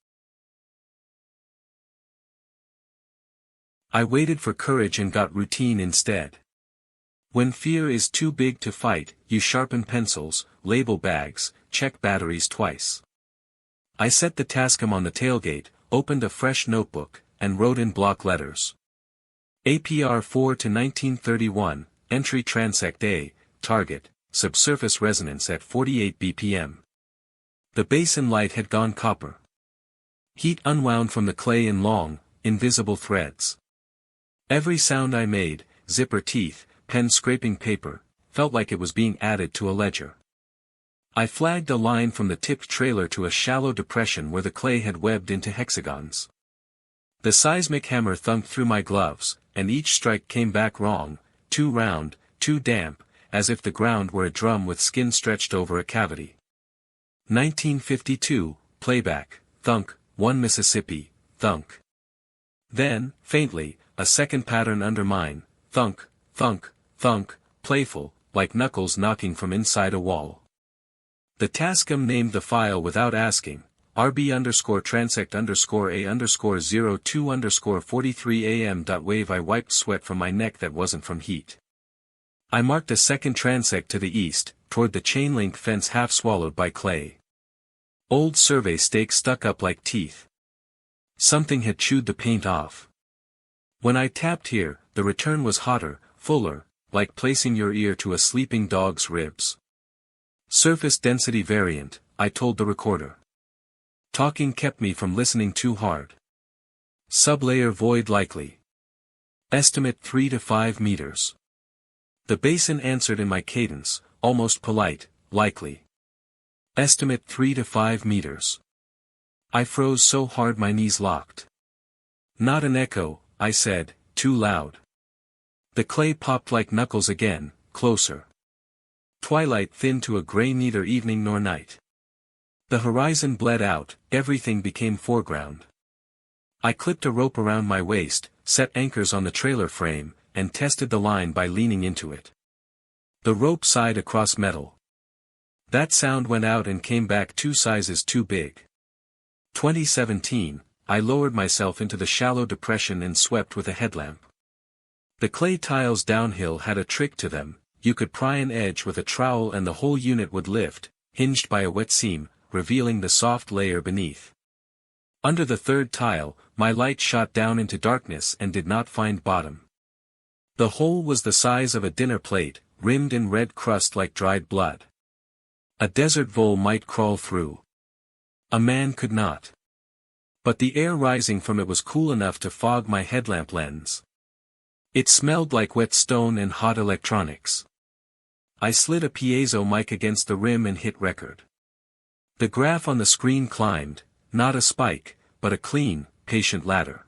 I waited for courage and got routine instead. When fear is too big to fight, you sharpen pencils, label bags, check batteries twice. I set the Tascam on the tailgate, opened a fresh notebook, and wrote in block letters. APR 4 to 1931, entry transect A, target, subsurface resonance at 48 BPM. The basin light had gone copper. Heat unwound from the clay in long, invisible threads. Every sound I made, zipper teeth, pen scraping paper, felt like it was being added to a ledger. I flagged a line from the tipped trailer to a shallow depression where the clay had webbed into hexagons. The seismic hammer thunked through my gloves, and each strike came back wrong, too round, too damp, as if the ground were a drum with skin stretched over a cavity. 1952, playback, thunk, 1 Mississippi, thunk. Then, faintly, a second pattern under mine, thunk, thunk, thunk, playful, like knuckles knocking from inside a wall. The Tascam named the file without asking, RB_transect_A_02_43 AM. I wiped sweat from my neck that wasn't from heat. I marked a second transect to the east, toward the chain-link fence half swallowed by clay. Old survey stake stuck up like teeth. Something had chewed the paint off. When I tapped here, the return was hotter, fuller, like placing your ear to a sleeping dog's ribs. Surface density variant, I told the recorder. Talking kept me from listening too hard. Sublayer void likely. Estimate 3 to 5 meters. The basin answered in my cadence, almost polite, likely. Estimate 3 to 5 meters. I froze so hard my knees locked. Not an echo, I said, too loud. The clay popped like knuckles again, closer. Twilight thinned to a gray, neither evening nor night. The horizon bled out, everything became foreground. I clipped a rope around my waist, set anchors on the trailer frame, and tested the line by leaning into it. The rope sighed across metal. That sound went out and came back 2 sizes too big. 2017, I lowered myself into the shallow depression and swept with a headlamp. The clay tiles downhill had a trick to them. You could pry an edge with a trowel and the whole unit would lift, hinged by a wet seam, revealing the soft layer beneath. Under the 3rd tile, my light shot down into darkness and did not find bottom. The hole was the size of a dinner plate, rimmed in red crust like dried blood. A desert vole might crawl through. A man could not. But the air rising from it was cool enough to fog my headlamp lens. It smelled like wet stone and hot electronics. I slid a piezo mic against the rim and hit record. The graph on the screen climbed, not a spike, but a clean, patient ladder.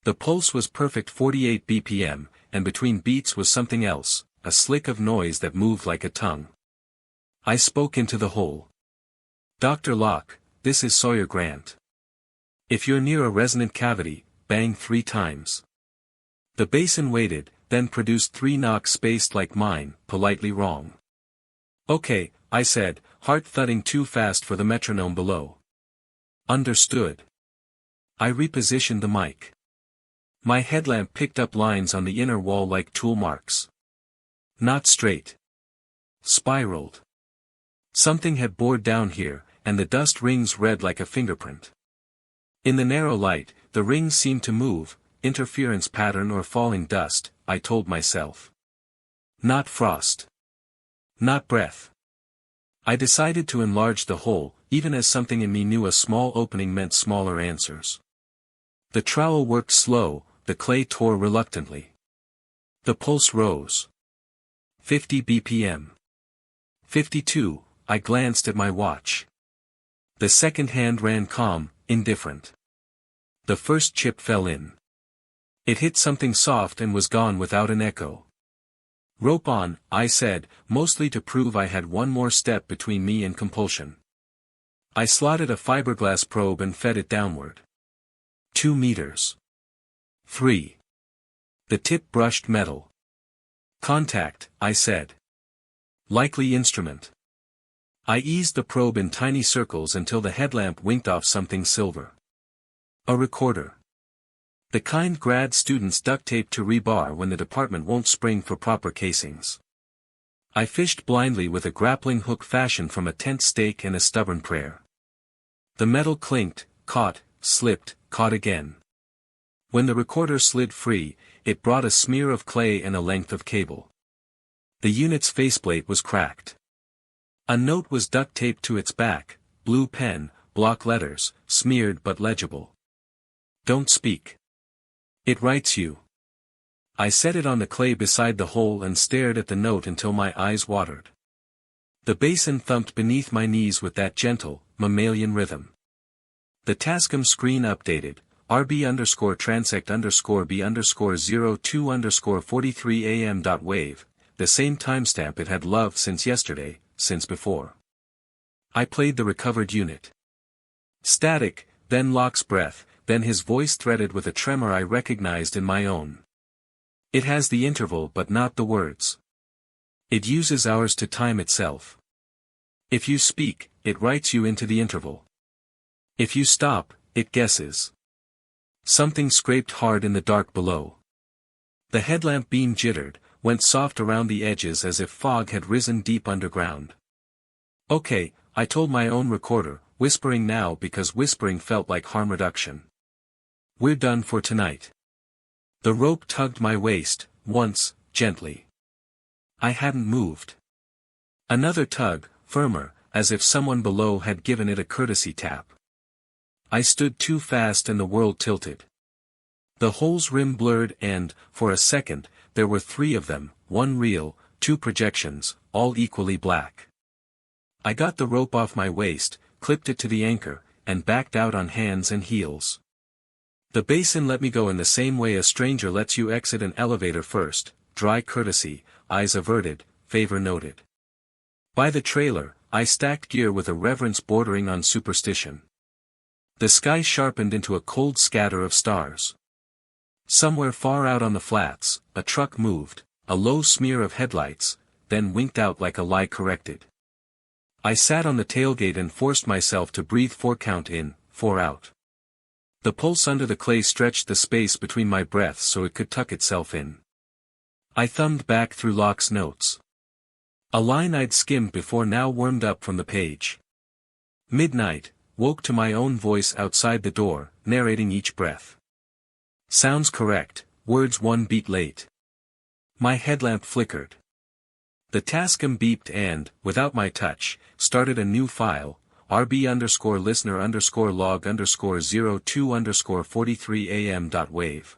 The pulse was perfect 48 BPM, and between beats was something else, a slick of noise that moved like a tongue. I spoke into the hole. Dr. Locke, this is Sawyer Grant. If you're near a resonant cavity, bang 3 times. The basin waited, then produced 3 knocks spaced like mine, politely wrong. Okay, I said, heart thudding too fast for the metronome below. Understood. I repositioned the mic. My headlamp picked up lines on the inner wall like tool marks. Not straight. Spiraled. Something had bored down here, and the dust rings read like a fingerprint. In the narrow light, the rings seemed to move, interference pattern or falling dust, I told myself. Not frost. Not breath. I decided to enlarge the hole, even as something in me knew a small opening meant smaller answers. The trowel worked slow, the clay tore reluctantly. The pulse rose. 50 BPM. 52, I glanced at my watch. The second hand ran calm, indifferent. The first chip fell in. It hit something soft and was gone without an echo. Rope on, I said, mostly to prove I had one more step between me and compulsion. I slotted a fiberglass probe and fed it downward. 2 meters. 3. The tip brushed metal. Contact, I said. Likely instrument. I eased the probe in tiny circles until the headlamp winked off something silver. A recorder. The kind grad students duct tape to rebar when the department won't spring for proper casings. I fished blindly with a grappling hook fashioned from a tent stake and a stubborn prayer. The metal clinked, caught, slipped, caught again. When the recorder slid free, it brought a smear of clay and a length of cable. The unit's faceplate was cracked. A note was duct taped to its back, blue pen, block letters, smeared but legible. Don't speak. It writes you. I set it on the clay beside the hole and stared at the note until my eyes watered. The basin thumped beneath my knees with that gentle, mammalian rhythm. The Tascam screen updated, RB_transect_B_02_43am.wave, the same timestamp it had loved since yesterday, since before. I played the recovered unit. Static, then Locke's breath, then his voice threaded with a tremor I recognized in my own. It has the interval but not the words. It uses hours to time itself. If you speak, it writes you into the interval. If you stop, it guesses. Something scraped hard in the dark below. The headlamp beam jittered, went soft around the edges as if fog had risen deep underground. Okay, I told my own recorder, whispering now because whispering felt like harm reduction. We're done for tonight. The rope tugged my waist, once, gently. I hadn't moved. Another tug, firmer, as if someone below had given it a courtesy tap. I stood too fast and the world tilted. The hole's rim blurred and, for a second, there were 3 of them, 1 real, 2 projections, all equally black. I got the rope off my waist, clipped it to the anchor, and backed out on hands and heels. The basin let me go in the same way a stranger lets you exit an elevator first, dry courtesy, eyes averted, favor noted. By the trailer, I stacked gear with a reverence bordering on superstition. The sky sharpened into a cold scatter of stars. Somewhere far out on the flats, a truck moved, a low smear of headlights, then winked out like a lie corrected. I sat on the tailgate and forced myself to breathe 4 count in, 4 out. The pulse under the clay stretched the space between my breaths so it could tuck itself in. I thumbed back through Locke's notes. A line I'd skimmed before now wormed up from the page. Midnight, woke to my own voice outside the door, narrating each breath. Sounds correct, words 1 beat late. My headlamp flickered. The Tascam beeped and, without my touch, started a new file, rb_listener_log_02_43am.wave.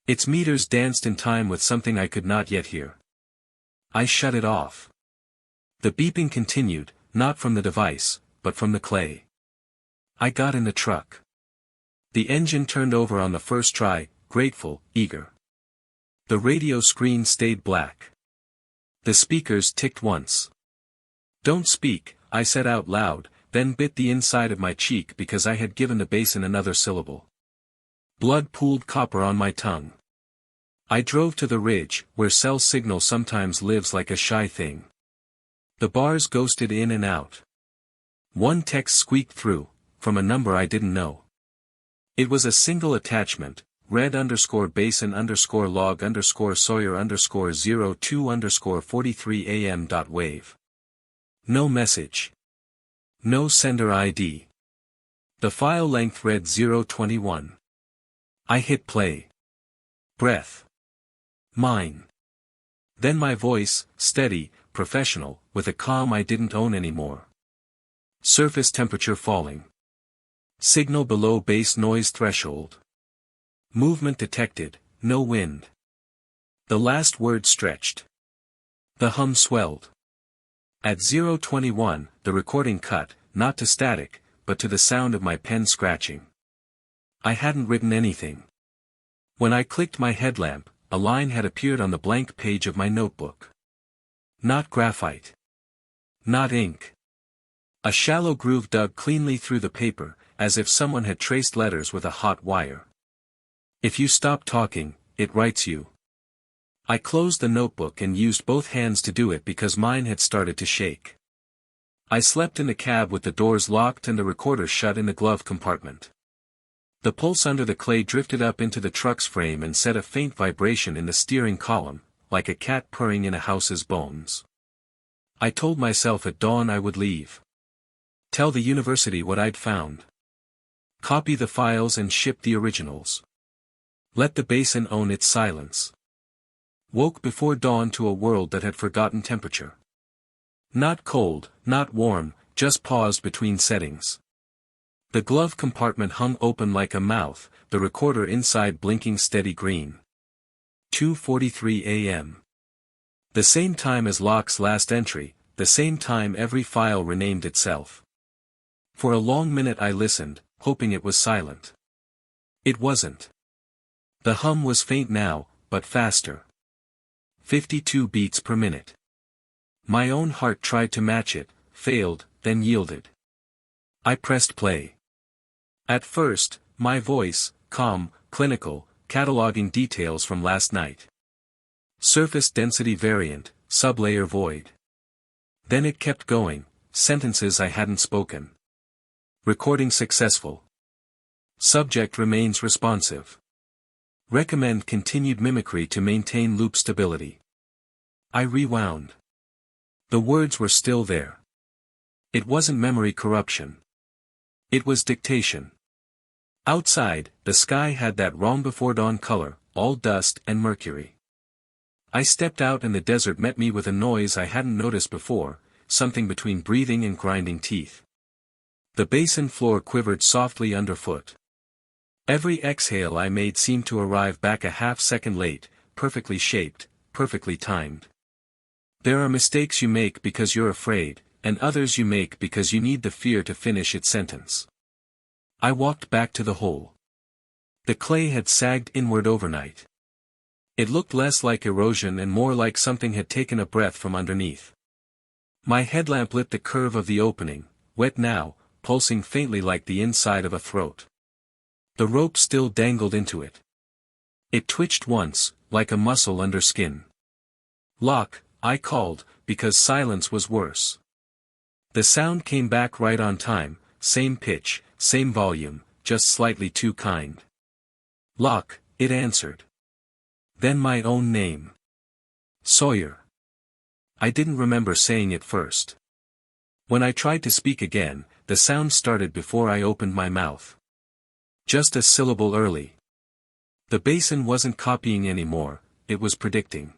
Its meters danced in time with something I could not yet hear. I shut it off. The beeping continued, not from the device, but from the clay. I got in the truck. The engine turned over on the first try, grateful, eager. The radio screen stayed black. The speakers ticked once. Don't speak, I said out loud, then bit the inside of my cheek because I had given the basin another syllable. Blood pooled copper on my tongue. I drove to the ridge, where cell signal sometimes lives like a shy thing. The bars ghosted in and out. One text squeaked through, from a number I didn't know. It was a single attachment, red_basin_log_Sawyer_02_43am.wave. No message. No sender ID. The file length read 021. I hit play. Breath. Mine. Then my voice, steady, professional, with a calm I didn't own anymore. Surface temperature falling. Signal below base noise threshold. Movement detected, no wind. The last word stretched. The hum swelled. At 021, the recording cut, not to static, but to the sound of my pen scratching. I hadn't written anything. When I clicked my headlamp, a line had appeared on the blank page of my notebook. Not graphite. Not ink. A shallow groove dug cleanly through the paper, as if someone had traced letters with a hot wire. If you stop talking, it writes you. I closed the notebook and used both hands to do it because mine had started to shake. I slept in the cab with the doors locked and the recorder shut in the glove compartment. The pulse under the clay drifted up into the truck's frame and set a faint vibration in the steering column, like a cat purring in a house's bones. I told myself at dawn I would leave. Tell the university what I'd found. Copy the files and ship the originals. Let the basin own its silence. Woke before dawn to a world that had forgotten temperature. Not cold, not warm, just paused between settings. The glove compartment hung open like a mouth, the recorder inside blinking steady green. 2:43 a.m. The same time as Locke's last entry, the same time every file renamed itself. For a long minute I listened, hoping it was silent. It wasn't. The hum was faint now, but faster. 52 beats per minute. My own heart tried to match it, failed, then yielded. I pressed play. At first, my voice, calm, clinical, cataloging details from last night. Surface density variant, sublayer void. Then it kept going, sentences I hadn't spoken. Recording successful. Subject remains responsive. Recommend continued mimicry to maintain loop stability. I rewound. The words were still there. It wasn't memory corruption. It was dictation. Outside, the sky had that wrong before dawn color, all dust and mercury. I stepped out and the desert met me with a noise I hadn't noticed before, something between breathing and grinding teeth. The basin floor quivered softly underfoot. Every exhale I made seemed to arrive back a half-second late, perfectly shaped, perfectly timed. There are mistakes you make because you're afraid, and others you make because you need the fear to finish its sentence. I walked back to the hole. The clay had sagged inward overnight. It looked less like erosion and more like something had taken a breath from underneath. My headlamp lit the curve of the opening, wet now, pulsing faintly like the inside of a throat. The rope still dangled into it. It twitched once, like a muscle under skin. "Lock," I called, because silence was worse. The sound came back right on time, same pitch, same volume, just slightly too kind. "Lock," it answered. Then my own name. Sawyer. I didn't remember saying it first. When I tried to speak again, the sound started before I opened my mouth. Just a syllable early. The basin wasn't copying anymore, it was predicting.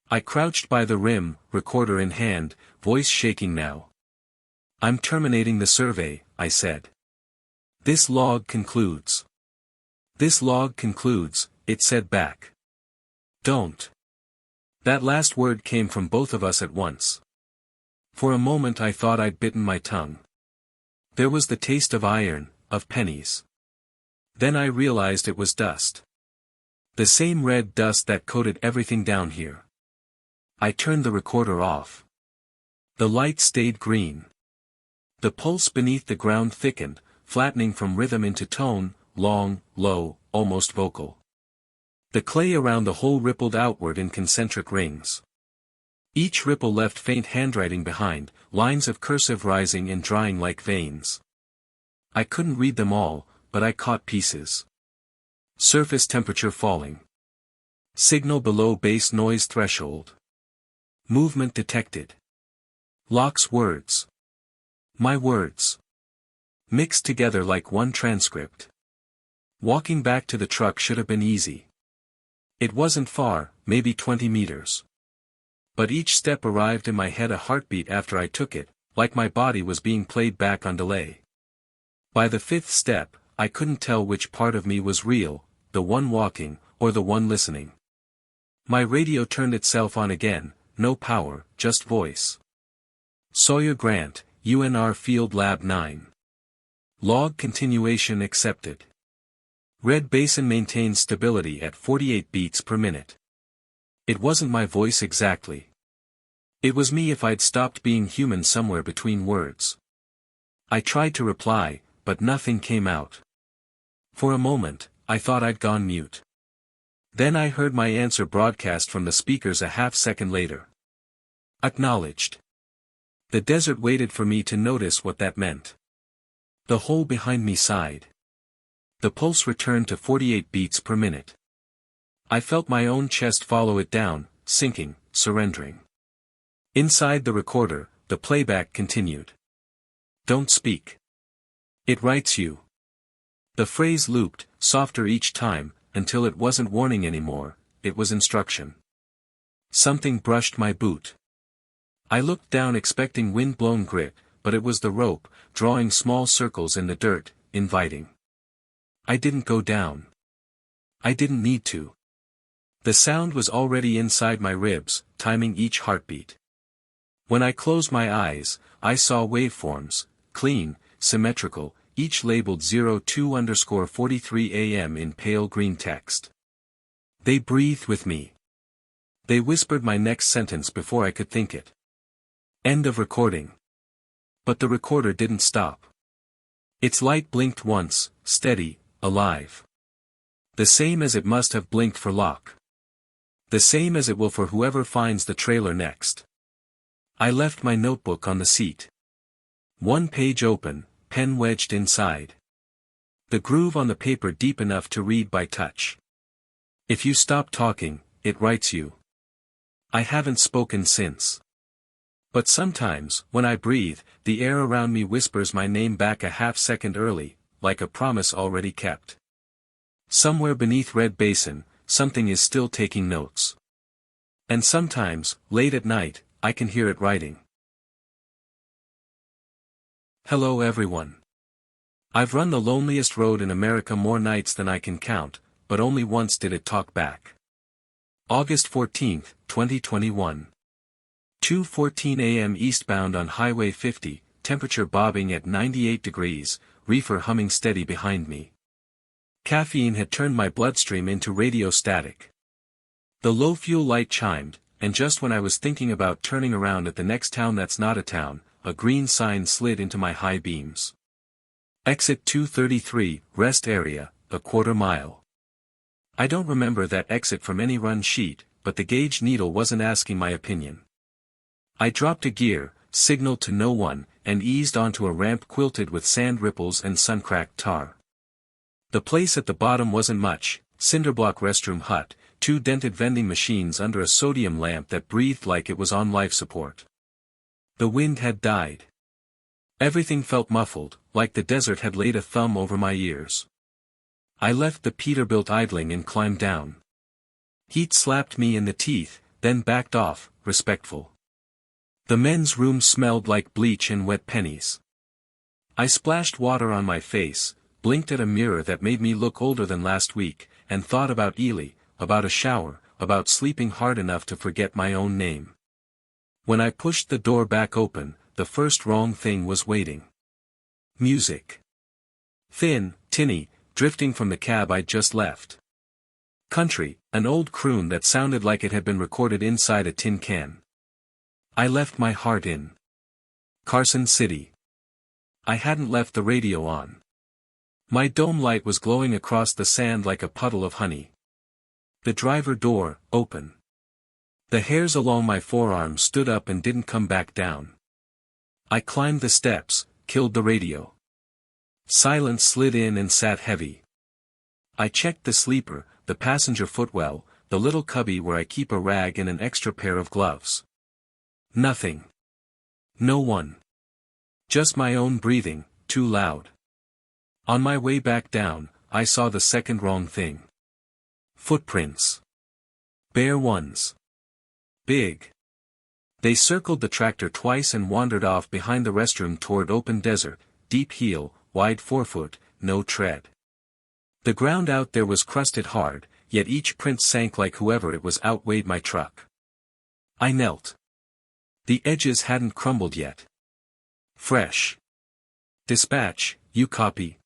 I crouched by the rim, recorder in hand, voice shaking now. "I'm terminating the survey," I said. "This log concludes." "This log concludes," it said back. "Don't." That last word came from both of us at once. For a moment I thought I'd bitten my tongue. There was the taste of iron, of pennies. Then I realized it was dust. The same red dust that coated everything down here. I turned the recorder off. The light stayed green. The pulse beneath the ground thickened, flattening from rhythm into tone, long, low, almost vocal. The clay around the hole rippled outward in concentric rings. Each ripple left faint handwriting behind, lines of cursive rising and drying like veins. I couldn't read them all, but I caught pieces. Surface temperature falling. Signal below base noise threshold. Movement detected. Lock's words. My words. Mixed together like one transcript. Walking back to the truck should have been easy. It wasn't far, maybe 20 meters. But each step arrived in my head a heartbeat after I took it, like my body was being played back on delay. By the fifth step, I couldn't tell which part of me was real, the one walking, or the one listening. My radio turned itself on again, no power, just voice. Sawyer Grant, UNR Field Lab 9. Log continuation accepted. Red basin maintains stability at 48 beats per minute. It wasn't my voice exactly. It was me if I'd stopped being human somewhere between words. I tried to reply, but nothing came out. For a moment, I thought I'd gone mute. Then I heard my answer broadcast from the speakers a half-second later. Acknowledged. The desert waited for me to notice what that meant. The hole behind me sighed. The pulse returned to 48 beats per minute. I felt my own chest follow it down, sinking, surrendering. Inside the recorder, the playback continued. "Don't speak. It writes you." The phrase looped, softer each time, until it wasn't warning anymore, it was instruction. Something brushed my boot. I looked down expecting wind-blown grit, but it was the rope, drawing small circles in the dirt, inviting. I didn't go down. I didn't need to. The sound was already inside my ribs, timing each heartbeat. When I closed my eyes, I saw waveforms, clean, symmetrical, each labeled 02_43 AM in pale green text. They breathed with me. They whispered my next sentence before I could think it. End of recording. But the recorder didn't stop. Its light blinked once, steady, alive. The same as it must have blinked for Locke. The same as it will for whoever finds the trailer next. I left my notebook on the seat. One page open, pen wedged inside. The groove on the paper deep enough to read by touch. If you stop talking, it writes you. I haven't spoken since. But sometimes, when I breathe, the air around me whispers my name back a half-second early, like a promise already kept. Somewhere beneath Red Basin, something is still taking notes. And sometimes, late at night, I can hear it writing. Hello everyone. I've run the loneliest road in America more nights than I can count, but only once did it talk back. August 14, 2021. 2:14 a.m. eastbound on Highway 50, temperature bobbing at 98 degrees, reefer humming steady behind me. Caffeine had turned my bloodstream into radio static. The low fuel light chimed, and just when I was thinking about turning around at the next town that's not a town, a green sign slid into my high beams. Exit 233, rest area, a quarter mile. I don't remember that exit from any run sheet, but the gauge needle wasn't asking my opinion. I dropped a gear, signaled to no one, and eased onto a ramp quilted with sand ripples and sun-cracked tar. The place at the bottom wasn't much, cinderblock restroom hut, 2 dented vending machines under a sodium lamp that breathed like it was on life support. The wind had died. Everything felt muffled, like the desert had laid a thumb over my ears. I left the Peterbilt idling and climbed down. Heat slapped me in the teeth, then backed off, respectful. The men's room smelled like bleach and wet pennies. I splashed water on my face, blinked at a mirror that made me look older than last week, and thought about Ely, about a shower, about sleeping hard enough to forget my own name. When I pushed the door back open, the first wrong thing was waiting. Music. Thin, tinny, drifting from the cab I'd just left. Country, an old croon that sounded like it had been recorded inside a tin can. I left my heart in Carson City. I hadn't left the radio on. My dome light was glowing across the sand like a puddle of honey. The driver door, open. The hairs along my forearm stood up and didn't come back down. I climbed the steps, killed the radio. Silence slid in and sat heavy. I checked the sleeper, the passenger footwell, the little cubby where I keep a rag and an extra pair of gloves. Nothing. No one. Just my own breathing, too loud. On my way back down, I saw the second wrong thing. Footprints. Bare ones. Big. They circled the tractor twice and wandered off behind the restroom toward open desert, deep heel, wide forefoot, no tread. The ground out there was crusted hard, yet each print sank like whoever it was outweighed my truck. I knelt. The edges hadn't crumbled yet. Fresh. Dispatch, you copy?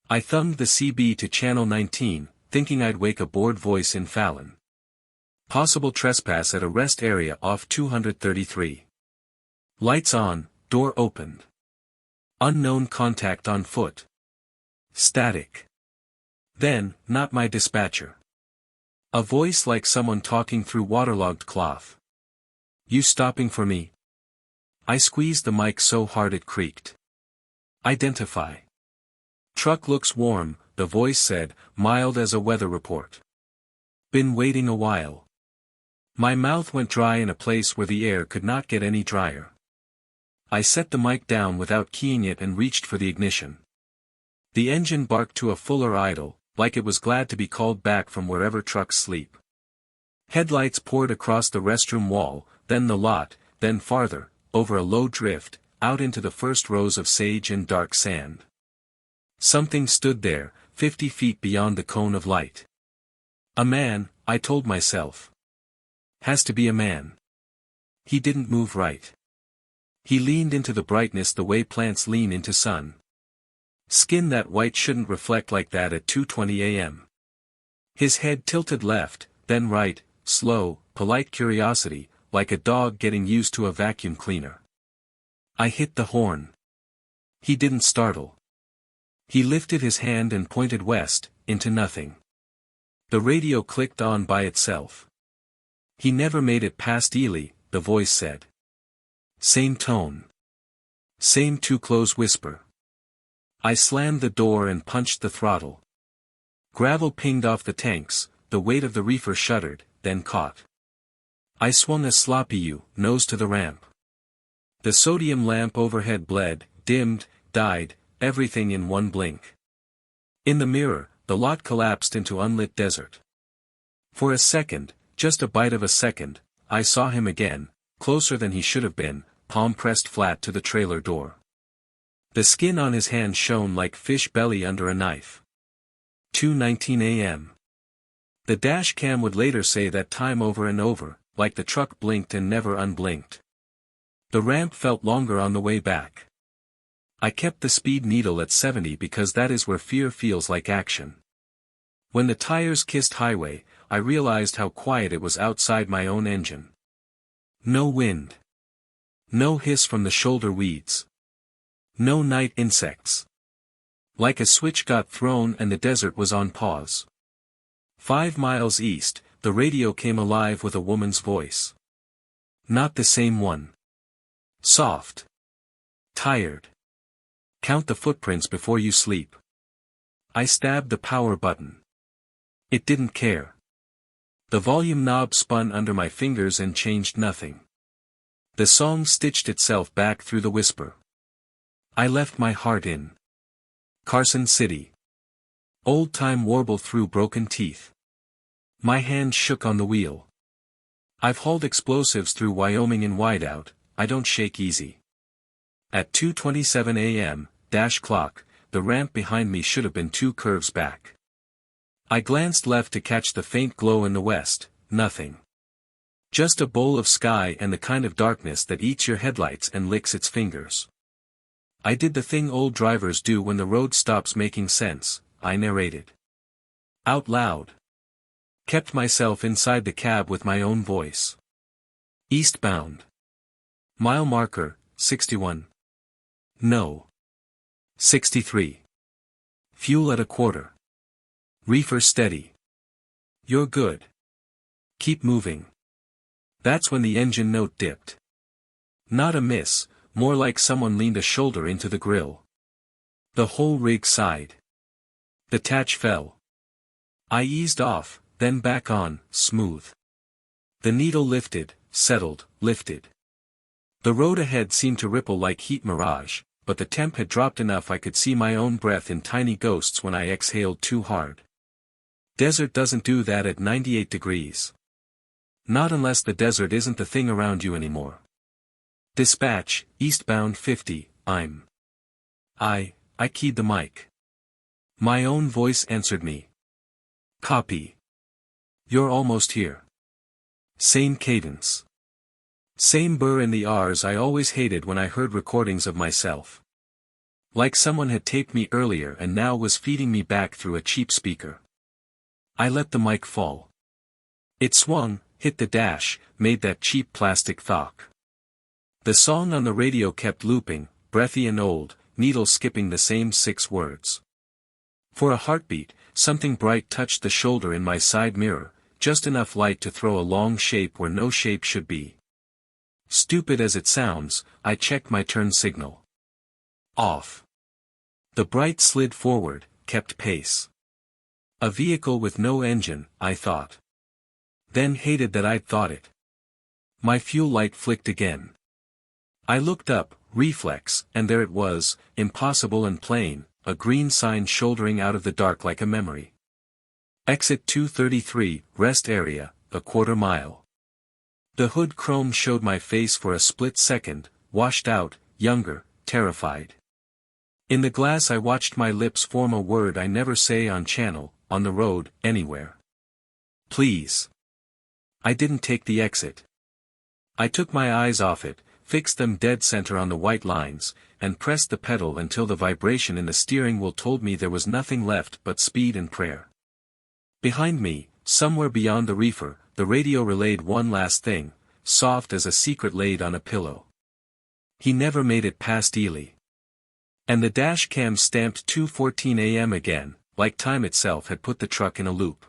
I thumbed the CB to channel 19, thinking I'd wake a bored voice in Fallon. Possible trespass at a rest area off 233. Lights on, door opened. Unknown contact on foot. Static. Then, not my dispatcher. A voice like someone talking through waterlogged cloth. You stopping for me? I squeezed the mic so hard it creaked. Identify. Truck looks warm, the voice said, mild as a weather report. Been waiting a while. My mouth went dry in a place where the air could not get any drier. I set the mic down without keying it and reached for the ignition. The engine barked to a fuller idle, like it was glad to be called back from wherever trucks sleep. Headlights poured across the restroom wall, then the lot, then farther, over a low drift, out into the first rows of sage and dark sand. Something stood there, 50 feet beyond the cone of light. A man, I told myself. Has to be a man. He didn't move right. He leaned into the brightness the way plants lean into sun. Skin that white shouldn't reflect like that at 2:20 a.m. His head tilted left, then right, slow, polite curiosity, like a dog getting used to a vacuum cleaner. I hit the horn. He didn't startle. He lifted his hand and pointed west, into nothing. The radio clicked on by itself. He never made it past Ely, the voice said. Same tone. Same too close whisper. I slammed the door and punched the throttle. Gravel pinged off the tanks, the weight of the reefer shuddered, then caught. I swung a sloppy U, nose to the ramp. The sodium lamp overhead bled, dimmed, died, everything in one blink. In the mirror, the lot collapsed into unlit desert. For a second, just a bite of a second, I saw him again, closer than he should have been, palm pressed flat to the trailer door. The skin on his hand shone like fish belly under a knife. 2:19 a.m. The dash cam would later say that time over and over, like the truck blinked and never unblinked. The ramp felt longer on the way back. I kept the speed needle at 70 because that is where fear feels like action. When the tires kissed highway, I realized how quiet it was outside my own engine. No wind. No hiss from the shoulder weeds. No night insects. Like a switch got thrown and the desert was on pause. 5 miles east, the radio came alive with a woman's voice. Not the same one. Soft. Tired. Count the footprints before you sleep. I stabbed the power button. It didn't care. The volume knob spun under my fingers and changed nothing. The song stitched itself back through the whisper. I left my heart in Carson City. Old-time warble through broken teeth. My hand shook on the wheel. I've hauled explosives through Wyoming in wideout, I don't shake easy. At 2:27 a.m., dash clock, the ramp behind me should have been 2 curves back. I glanced left to catch the faint glow in the west, nothing. Just a bowl of sky and the kind of darkness that eats your headlights and licks its fingers. I did the thing old drivers do when the road stops making sense, I narrated. Out loud. Kept myself inside the cab with my own voice. Eastbound. Mile marker, 61. No. 63. Fuel at a quarter. Reefer steady. You're good. Keep moving. That's when the engine note dipped. Not a miss, more like someone leaned a shoulder into the grill. The whole rig sighed. The tatch fell. I eased off, then back on, smooth. The needle lifted, settled, lifted. The road ahead seemed to ripple like heat mirage, but the temp had dropped enough I could see my own breath in tiny ghosts when I exhaled too hard. Desert doesn't do that at 98 degrees. Not unless the desert isn't the thing around you anymore. Dispatch, eastbound 50, I keyed the mic. My own voice answered me. Copy. You're almost here. Same cadence. Same burr in the R's I always hated when I heard recordings of myself. Like someone had taped me earlier and now was feeding me back through a cheap speaker. I let the mic fall. It swung, hit the dash, made that cheap plastic thock. The song on the radio kept looping, breathy and old, needle skipping the same 6 words. For a heartbeat, something bright touched the shoulder in my side mirror, just enough light to throw a long shape where no shape should be. Stupid as it sounds, I checked my turn signal. Off. The bright slid forward, kept pace. A vehicle with no engine, I thought. Then hated that I'd thought it. My fuel light flicked again. I looked up, reflex, and there it was, impossible and plain, a green sign shouldering out of the dark like a memory. Exit 233, rest area, a quarter mile. The hood chrome showed my face for a split second, washed out, younger, terrified. In the glass I watched my lips form a word I never say on channel, on the road, anywhere. Please. I didn't take the exit. I took my eyes off it, fixed them dead center on the white lines, and pressed the pedal until the vibration in the steering wheel told me there was nothing left but speed and prayer. Behind me, somewhere beyond the reefer, the radio relayed one last thing, soft as a secret laid on a pillow. He never made it past Ely. And the dash cam stamped 2:14 a.m. again, like time itself had put the truck in a loop.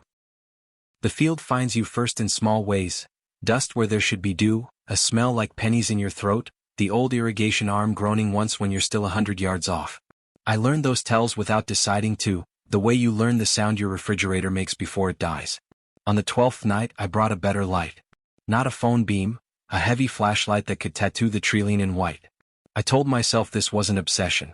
The field finds you first in small ways, dust where there should be dew, a smell like pennies in your throat, the old irrigation arm groaning once when you're still 100 yards off. I learned those tells without deciding to, the way you learn the sound your refrigerator makes before it dies. On the 12th night I brought a better light. Not a phone beam, a heavy flashlight that could tattoo the treeline in white. I told myself this wasn't obsession.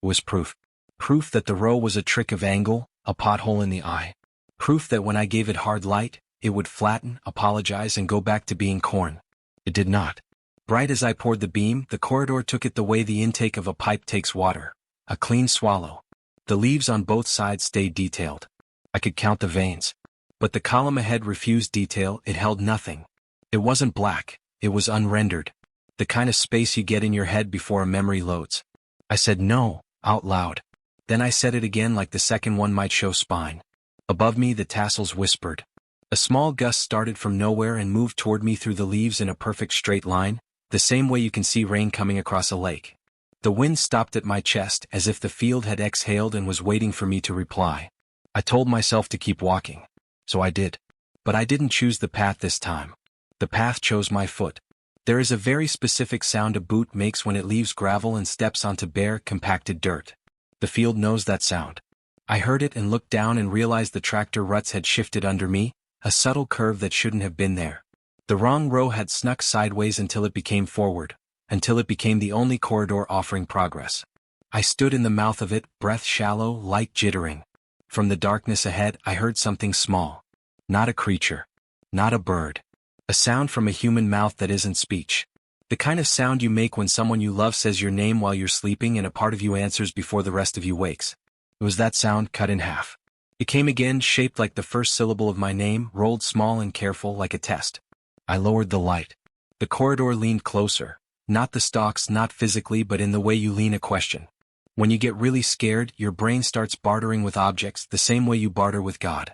It was proof. Proof that the row was a trick of angle, a pothole in the eye. Proof that when I gave it hard light, it would flatten, apologize, and go back to being corn. It did not. Bright as I poured the beam, the corridor took it the way the intake of a pipe takes water. A clean swallow. The leaves on both sides stayed detailed. I could count the veins. But the column ahead refused detail, it held nothing. It wasn't black, it was unrendered. The kind of space you get in your head before a memory loads. I said no, out loud. Then I said it again like the second one might show spine. Above me the tassels whispered. A small gust started from nowhere and moved toward me through the leaves in a perfect straight line, the same way you can see rain coming across a lake. The wind stopped at my chest as if the field had exhaled and was waiting for me to reply. I told myself to keep walking. So I did. But I didn't choose the path this time. The path chose my foot. There is a very specific sound a boot makes when it leaves gravel and steps onto bare, compacted dirt. The field knows that sound. I heard it and looked down and realized the tractor ruts had shifted under me, a subtle curve that shouldn't have been there. The wrong row had snuck sideways until it became forward, until it became the only corridor offering progress. I stood in the mouth of it, breath shallow, light jittering. From the darkness ahead, I heard something small. Not a creature. Not a bird. A sound from a human mouth that isn't speech. The kind of sound you make when someone you love says your name while you're sleeping and a part of you answers before the rest of you wakes. It was that sound cut in half. It came again, shaped like the first syllable of my name, rolled small and careful like a test. I lowered the light. The corridor leaned closer. Not the stalks, not physically, but in the way you lean a question. When you get really scared, your brain starts bartering with objects the same way you barter with God.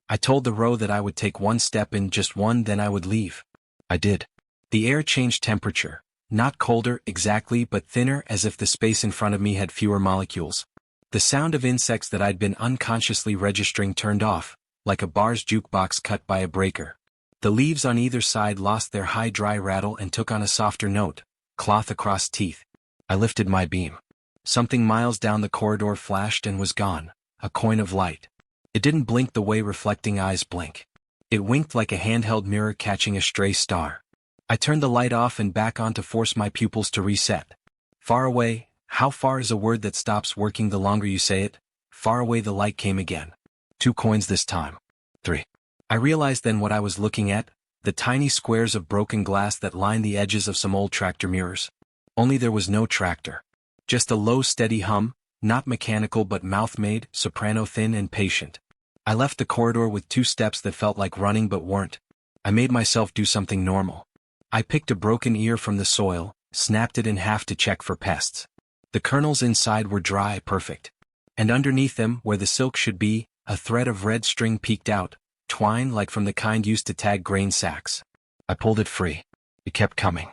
I told the row that I would take one step in, just one, then I would leave. I did. The air changed temperature. Not colder, exactly, but thinner, as if the space in front of me had fewer molecules. The sound of insects that I'd been unconsciously registering turned off, like a bar's jukebox cut by a breaker. The leaves on either side lost their high dry rattle and took on a softer note, cloth across teeth. I lifted my beam. Something miles down the corridor flashed and was gone, a coin of light. It didn't blink the way reflecting eyes blink. It winked like a handheld mirror catching a stray star. I turned the light off and back on to force my pupils to reset. Far away, how far is a word that stops working the longer you say it? Far away the light came again. 2 coins this time. 3. I realized then what I was looking at, the tiny squares of broken glass that lined the edges of some old tractor mirrors. Only there was no tractor. Just a low steady hum, not mechanical but mouth-made, soprano thin and patient. I left the corridor with 2 steps that felt like running but weren't. I made myself do something normal. I picked a broken ear from the soil, snapped it in half to check for pests. The kernels inside were dry, perfect. And underneath them, where the silk should be, a thread of red string peeked out, twine like from the kind used to tag grain sacks. I pulled it free. It kept coming.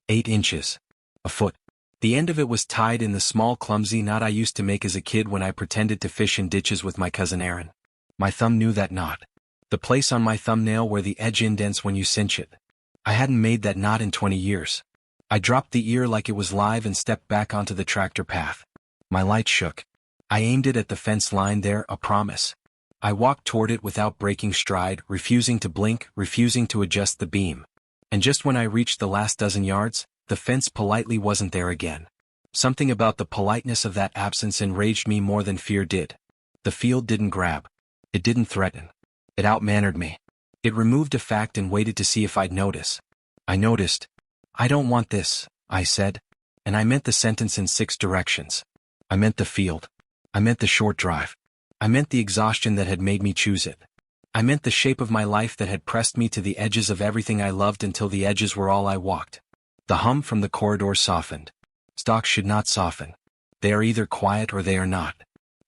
8 inches. A foot. The end of it was tied in the small clumsy knot I used to make as a kid when I pretended to fish in ditches with my cousin Aaron. My thumb knew that knot. The place on my thumbnail where the edge indents when you cinch it. I hadn't made that knot in 20 years. I dropped the ear like it was live and stepped back onto the tractor path. My light shook. I aimed it at the fence line there, a promise. I walked toward it without breaking stride, refusing to blink, refusing to adjust the beam. And just when I reached the last dozen yards, the fence politely wasn't there again. Something about the politeness of that absence enraged me more than fear did. The field didn't grab. It didn't threaten. It outmannered me. It removed a fact and waited to see if I'd notice. I noticed. I don't want this, I said. And I meant the sentence in 6 directions. I meant the field. I meant the short drive. I meant the exhaustion that had made me choose it. I meant the shape of my life that had pressed me to the edges of everything I loved until the edges were all I walked. The hum from the corridor softened. Stalks should not soften. They are either quiet or they are not.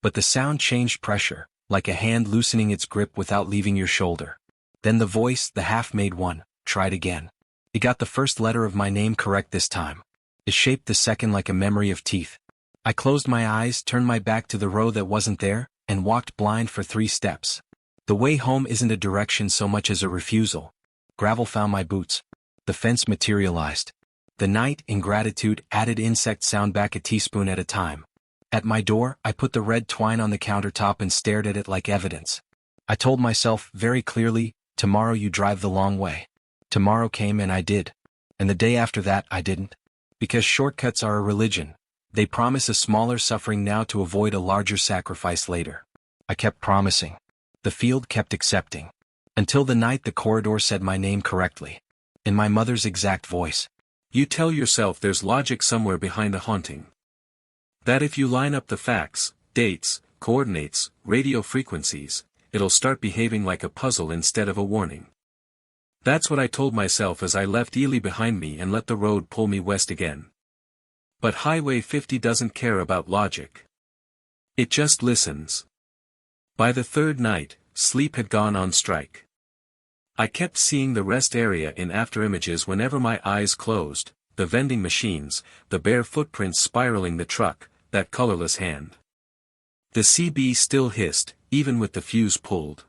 But the sound changed pressure, like a hand loosening its grip without leaving your shoulder. Then the voice, the half-made one, tried again. It got the first letter of my name correct this time. It shaped the second like a memory of teeth. I closed my eyes, turned my back to the row that wasn't there, and walked blind for 3 steps. The way home isn't a direction so much as a refusal. Gravel found my boots. The fence materialized. The night, in gratitude, added insect sound back a teaspoon at a time. At my door, I put the red twine on the countertop and stared at it like evidence. I told myself, very clearly, tomorrow you drive the long way. Tomorrow came and I did. And the day after that I didn't. Because shortcuts are a religion. They promise a smaller suffering now to avoid a larger sacrifice later. I kept promising. The field kept accepting. Until the night the corridor said my name correctly. In my mother's exact voice. You tell yourself there's logic somewhere behind a haunting. That if you line up the facts, dates, coordinates, radio frequencies, it'll start behaving like a puzzle instead of a warning. That's what I told myself as I left Ely behind me and let the road pull me west again. But Highway 50 doesn't care about logic. It just listens. By the third night, sleep had gone on strike. I kept seeing the rest area in afterimages whenever my eyes closed, the vending machines, the bare footprints spiraling the truck, that colorless hand. The CB still hissed, even with the fuse pulled.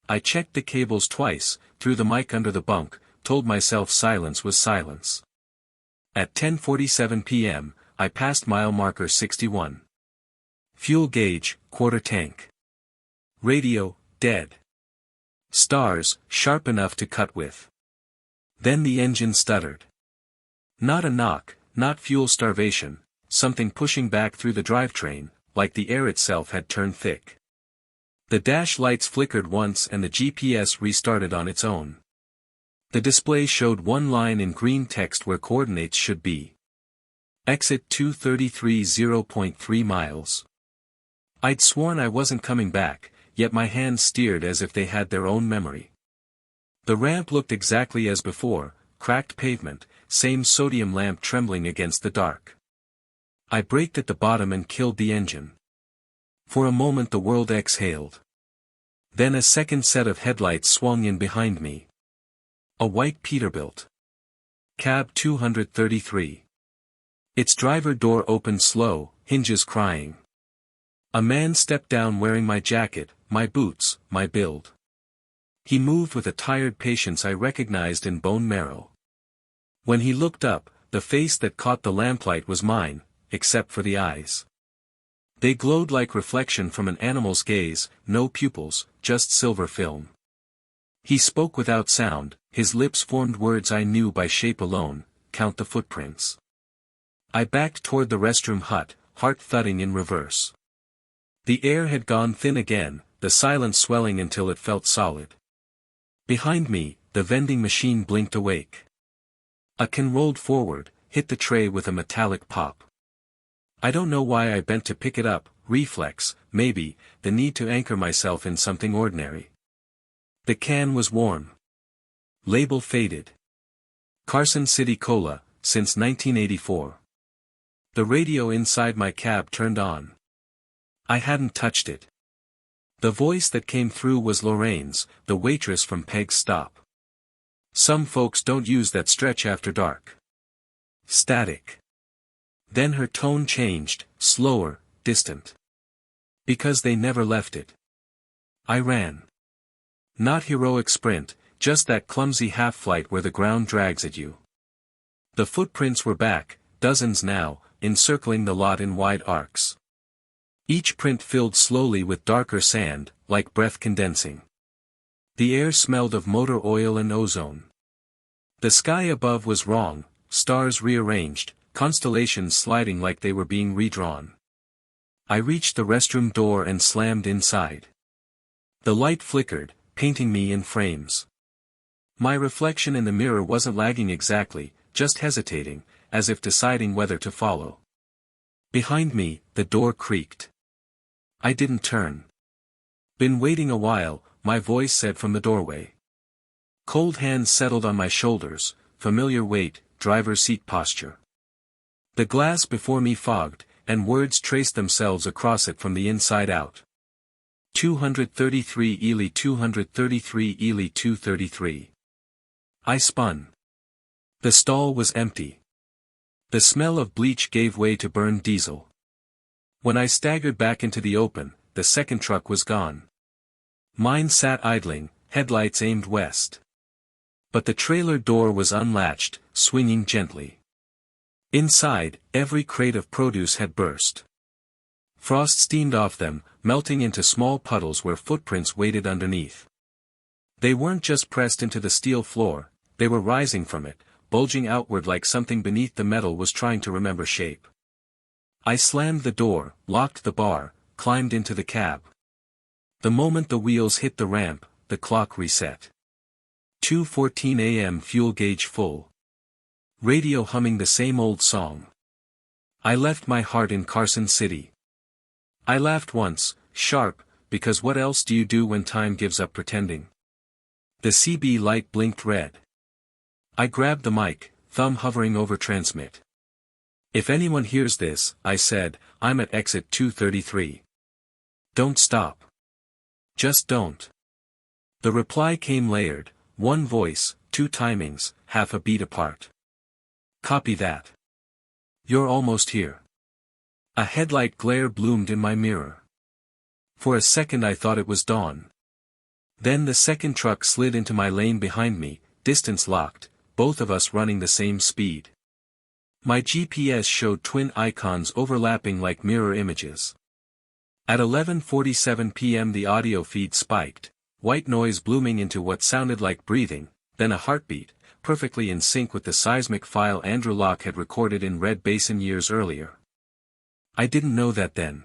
I checked the cables twice, threw the mic under the bunk, told myself silence was silence. At 10:47 p.m., I passed mile marker 61. Fuel gauge, quarter tank. Radio, dead. Stars, sharp enough to cut with. Then the engine stuttered. Not a knock, not fuel starvation, something pushing back through the drivetrain, like the air itself had turned thick. The dash lights flickered once and the GPS restarted on its own. The display showed one line in green text where coordinates should be. Exit 233 0.3 miles. I'd sworn I wasn't coming back, yet my hands steered as if they had their own memory. The ramp looked exactly as before, cracked pavement, same sodium lamp trembling against the dark. I braked at the bottom and killed the engine. For a moment the world exhaled. Then a second set of headlights swung in behind me. A white Peterbilt. Cab 233. Its driver door opened slow, hinges crying. A man stepped down wearing my jacket, my boots, my build. He moved with a tired patience I recognized in bone marrow. When he looked up, the face that caught the lamplight was mine, except for the eyes. They glowed like reflection from an animal's gaze, no pupils, just silver film. He spoke without sound, his lips formed words I knew by shape alone, count the footprints. I backed toward the restroom hut, heart thudding in reverse. The air had gone thin again, the silence swelling until it felt solid. Behind me, the vending machine blinked awake. A can rolled forward, hit the tray with a metallic pop. I don't know why I bent to pick it up, reflex, maybe, the need to anchor myself in something ordinary. The can was worn. Label faded. Carson City Cola, since 1984. The radio inside my cab turned on. I hadn't touched it. The voice that came through was Lorraine's, the waitress from Peg's Stop. Some folks don't use that stretch after dark. Static. Then her tone changed, slower, distant. Because they never left it. I ran. Not heroic sprint, just that clumsy half-flight where the ground drags at you. The footprints were back, dozens now, encircling the lot in wide arcs. Each print filled slowly with darker sand, like breath condensing. The air smelled of motor oil and ozone. The sky above was wrong, stars rearranged, constellations sliding like they were being redrawn. I reached the restroom door and slammed inside. The light flickered, painting me in frames. My reflection in the mirror wasn't lagging exactly, just hesitating, as if deciding whether to follow. Behind me, the door creaked. I didn't turn. Been waiting a while, my voice said from the doorway. Cold hands settled on my shoulders, familiar weight, driver's seat posture. The glass before me fogged, and words traced themselves across it from the inside out. 233 Ely 233 Ely 233. I spun. The stall was empty. The smell of bleach gave way to burned diesel. When I staggered back into the open, the second truck was gone. Mine sat idling, headlights aimed west. But the trailer door was unlatched, swinging gently. Inside, every crate of produce had burst. Frost steamed off them, melting into small puddles where footprints waited underneath. They weren't just pressed into the steel floor, they were rising from it, bulging outward like something beneath the metal was trying to remember shape. I slammed the door, locked the bar, climbed into the cab. The moment the wheels hit the ramp, the clock reset. 2:14 a.m. fuel gauge full. Radio humming the same old song. I left my heart in Carson City. I laughed once, sharp, because what else do you do when time gives up pretending? The CB light blinked red. I grabbed the mic, thumb hovering over transmit. If anyone hears this, I said, I'm at exit 233. Don't stop. Just don't. The reply came layered, one voice, two timings, half a beat apart. Copy that. You're almost here. A headlight glare bloomed in my mirror. For a second I thought it was dawn. Then the second truck slid into my lane behind me, distance locked, both of us running the same speed. My GPS showed twin icons overlapping like mirror images. At 11:47 p.m. the audio feed spiked, white noise blooming into what sounded like breathing, then a heartbeat, perfectly in sync with the seismic file Andrew Locke had recorded in Red Basin years earlier. I didn't know that then.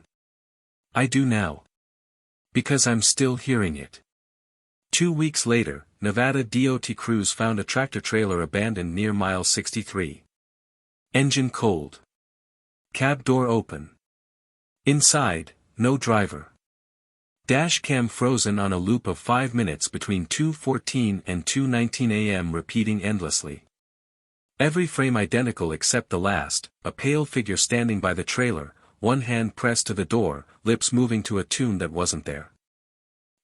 I do now. Because I'm still hearing it. 2 weeks later, Nevada DOT crews found a tractor-trailer abandoned near mile 63. Engine cold. Cab door open. Inside, no driver. Dash cam frozen on a loop of 5 minutes between 2:14 and 2:19 a.m. repeating endlessly. Every frame identical except the last, a pale figure standing by the trailer, one hand pressed to the door, lips moving to a tune that wasn't there.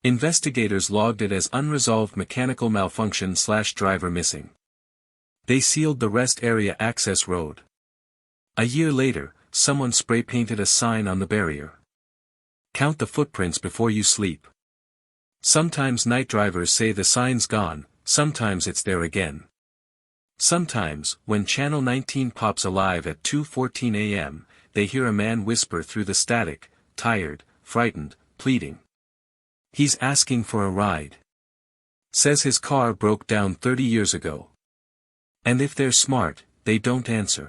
Investigators logged it as unresolved mechanical malfunction/driver missing. They sealed the rest area access road. A year later, someone spray-painted a sign on the barrier. Count the footprints before you sleep. Sometimes night drivers say the sign's gone, sometimes it's there again. Sometimes, when Channel 19 pops alive at 2:14 a.m., they hear a man whisper through the static, tired, frightened, pleading. He's asking for a ride. Says his car broke down 30 years ago. And if they're smart, they don't answer.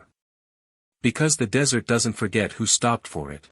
Because the desert doesn't forget who stopped for it.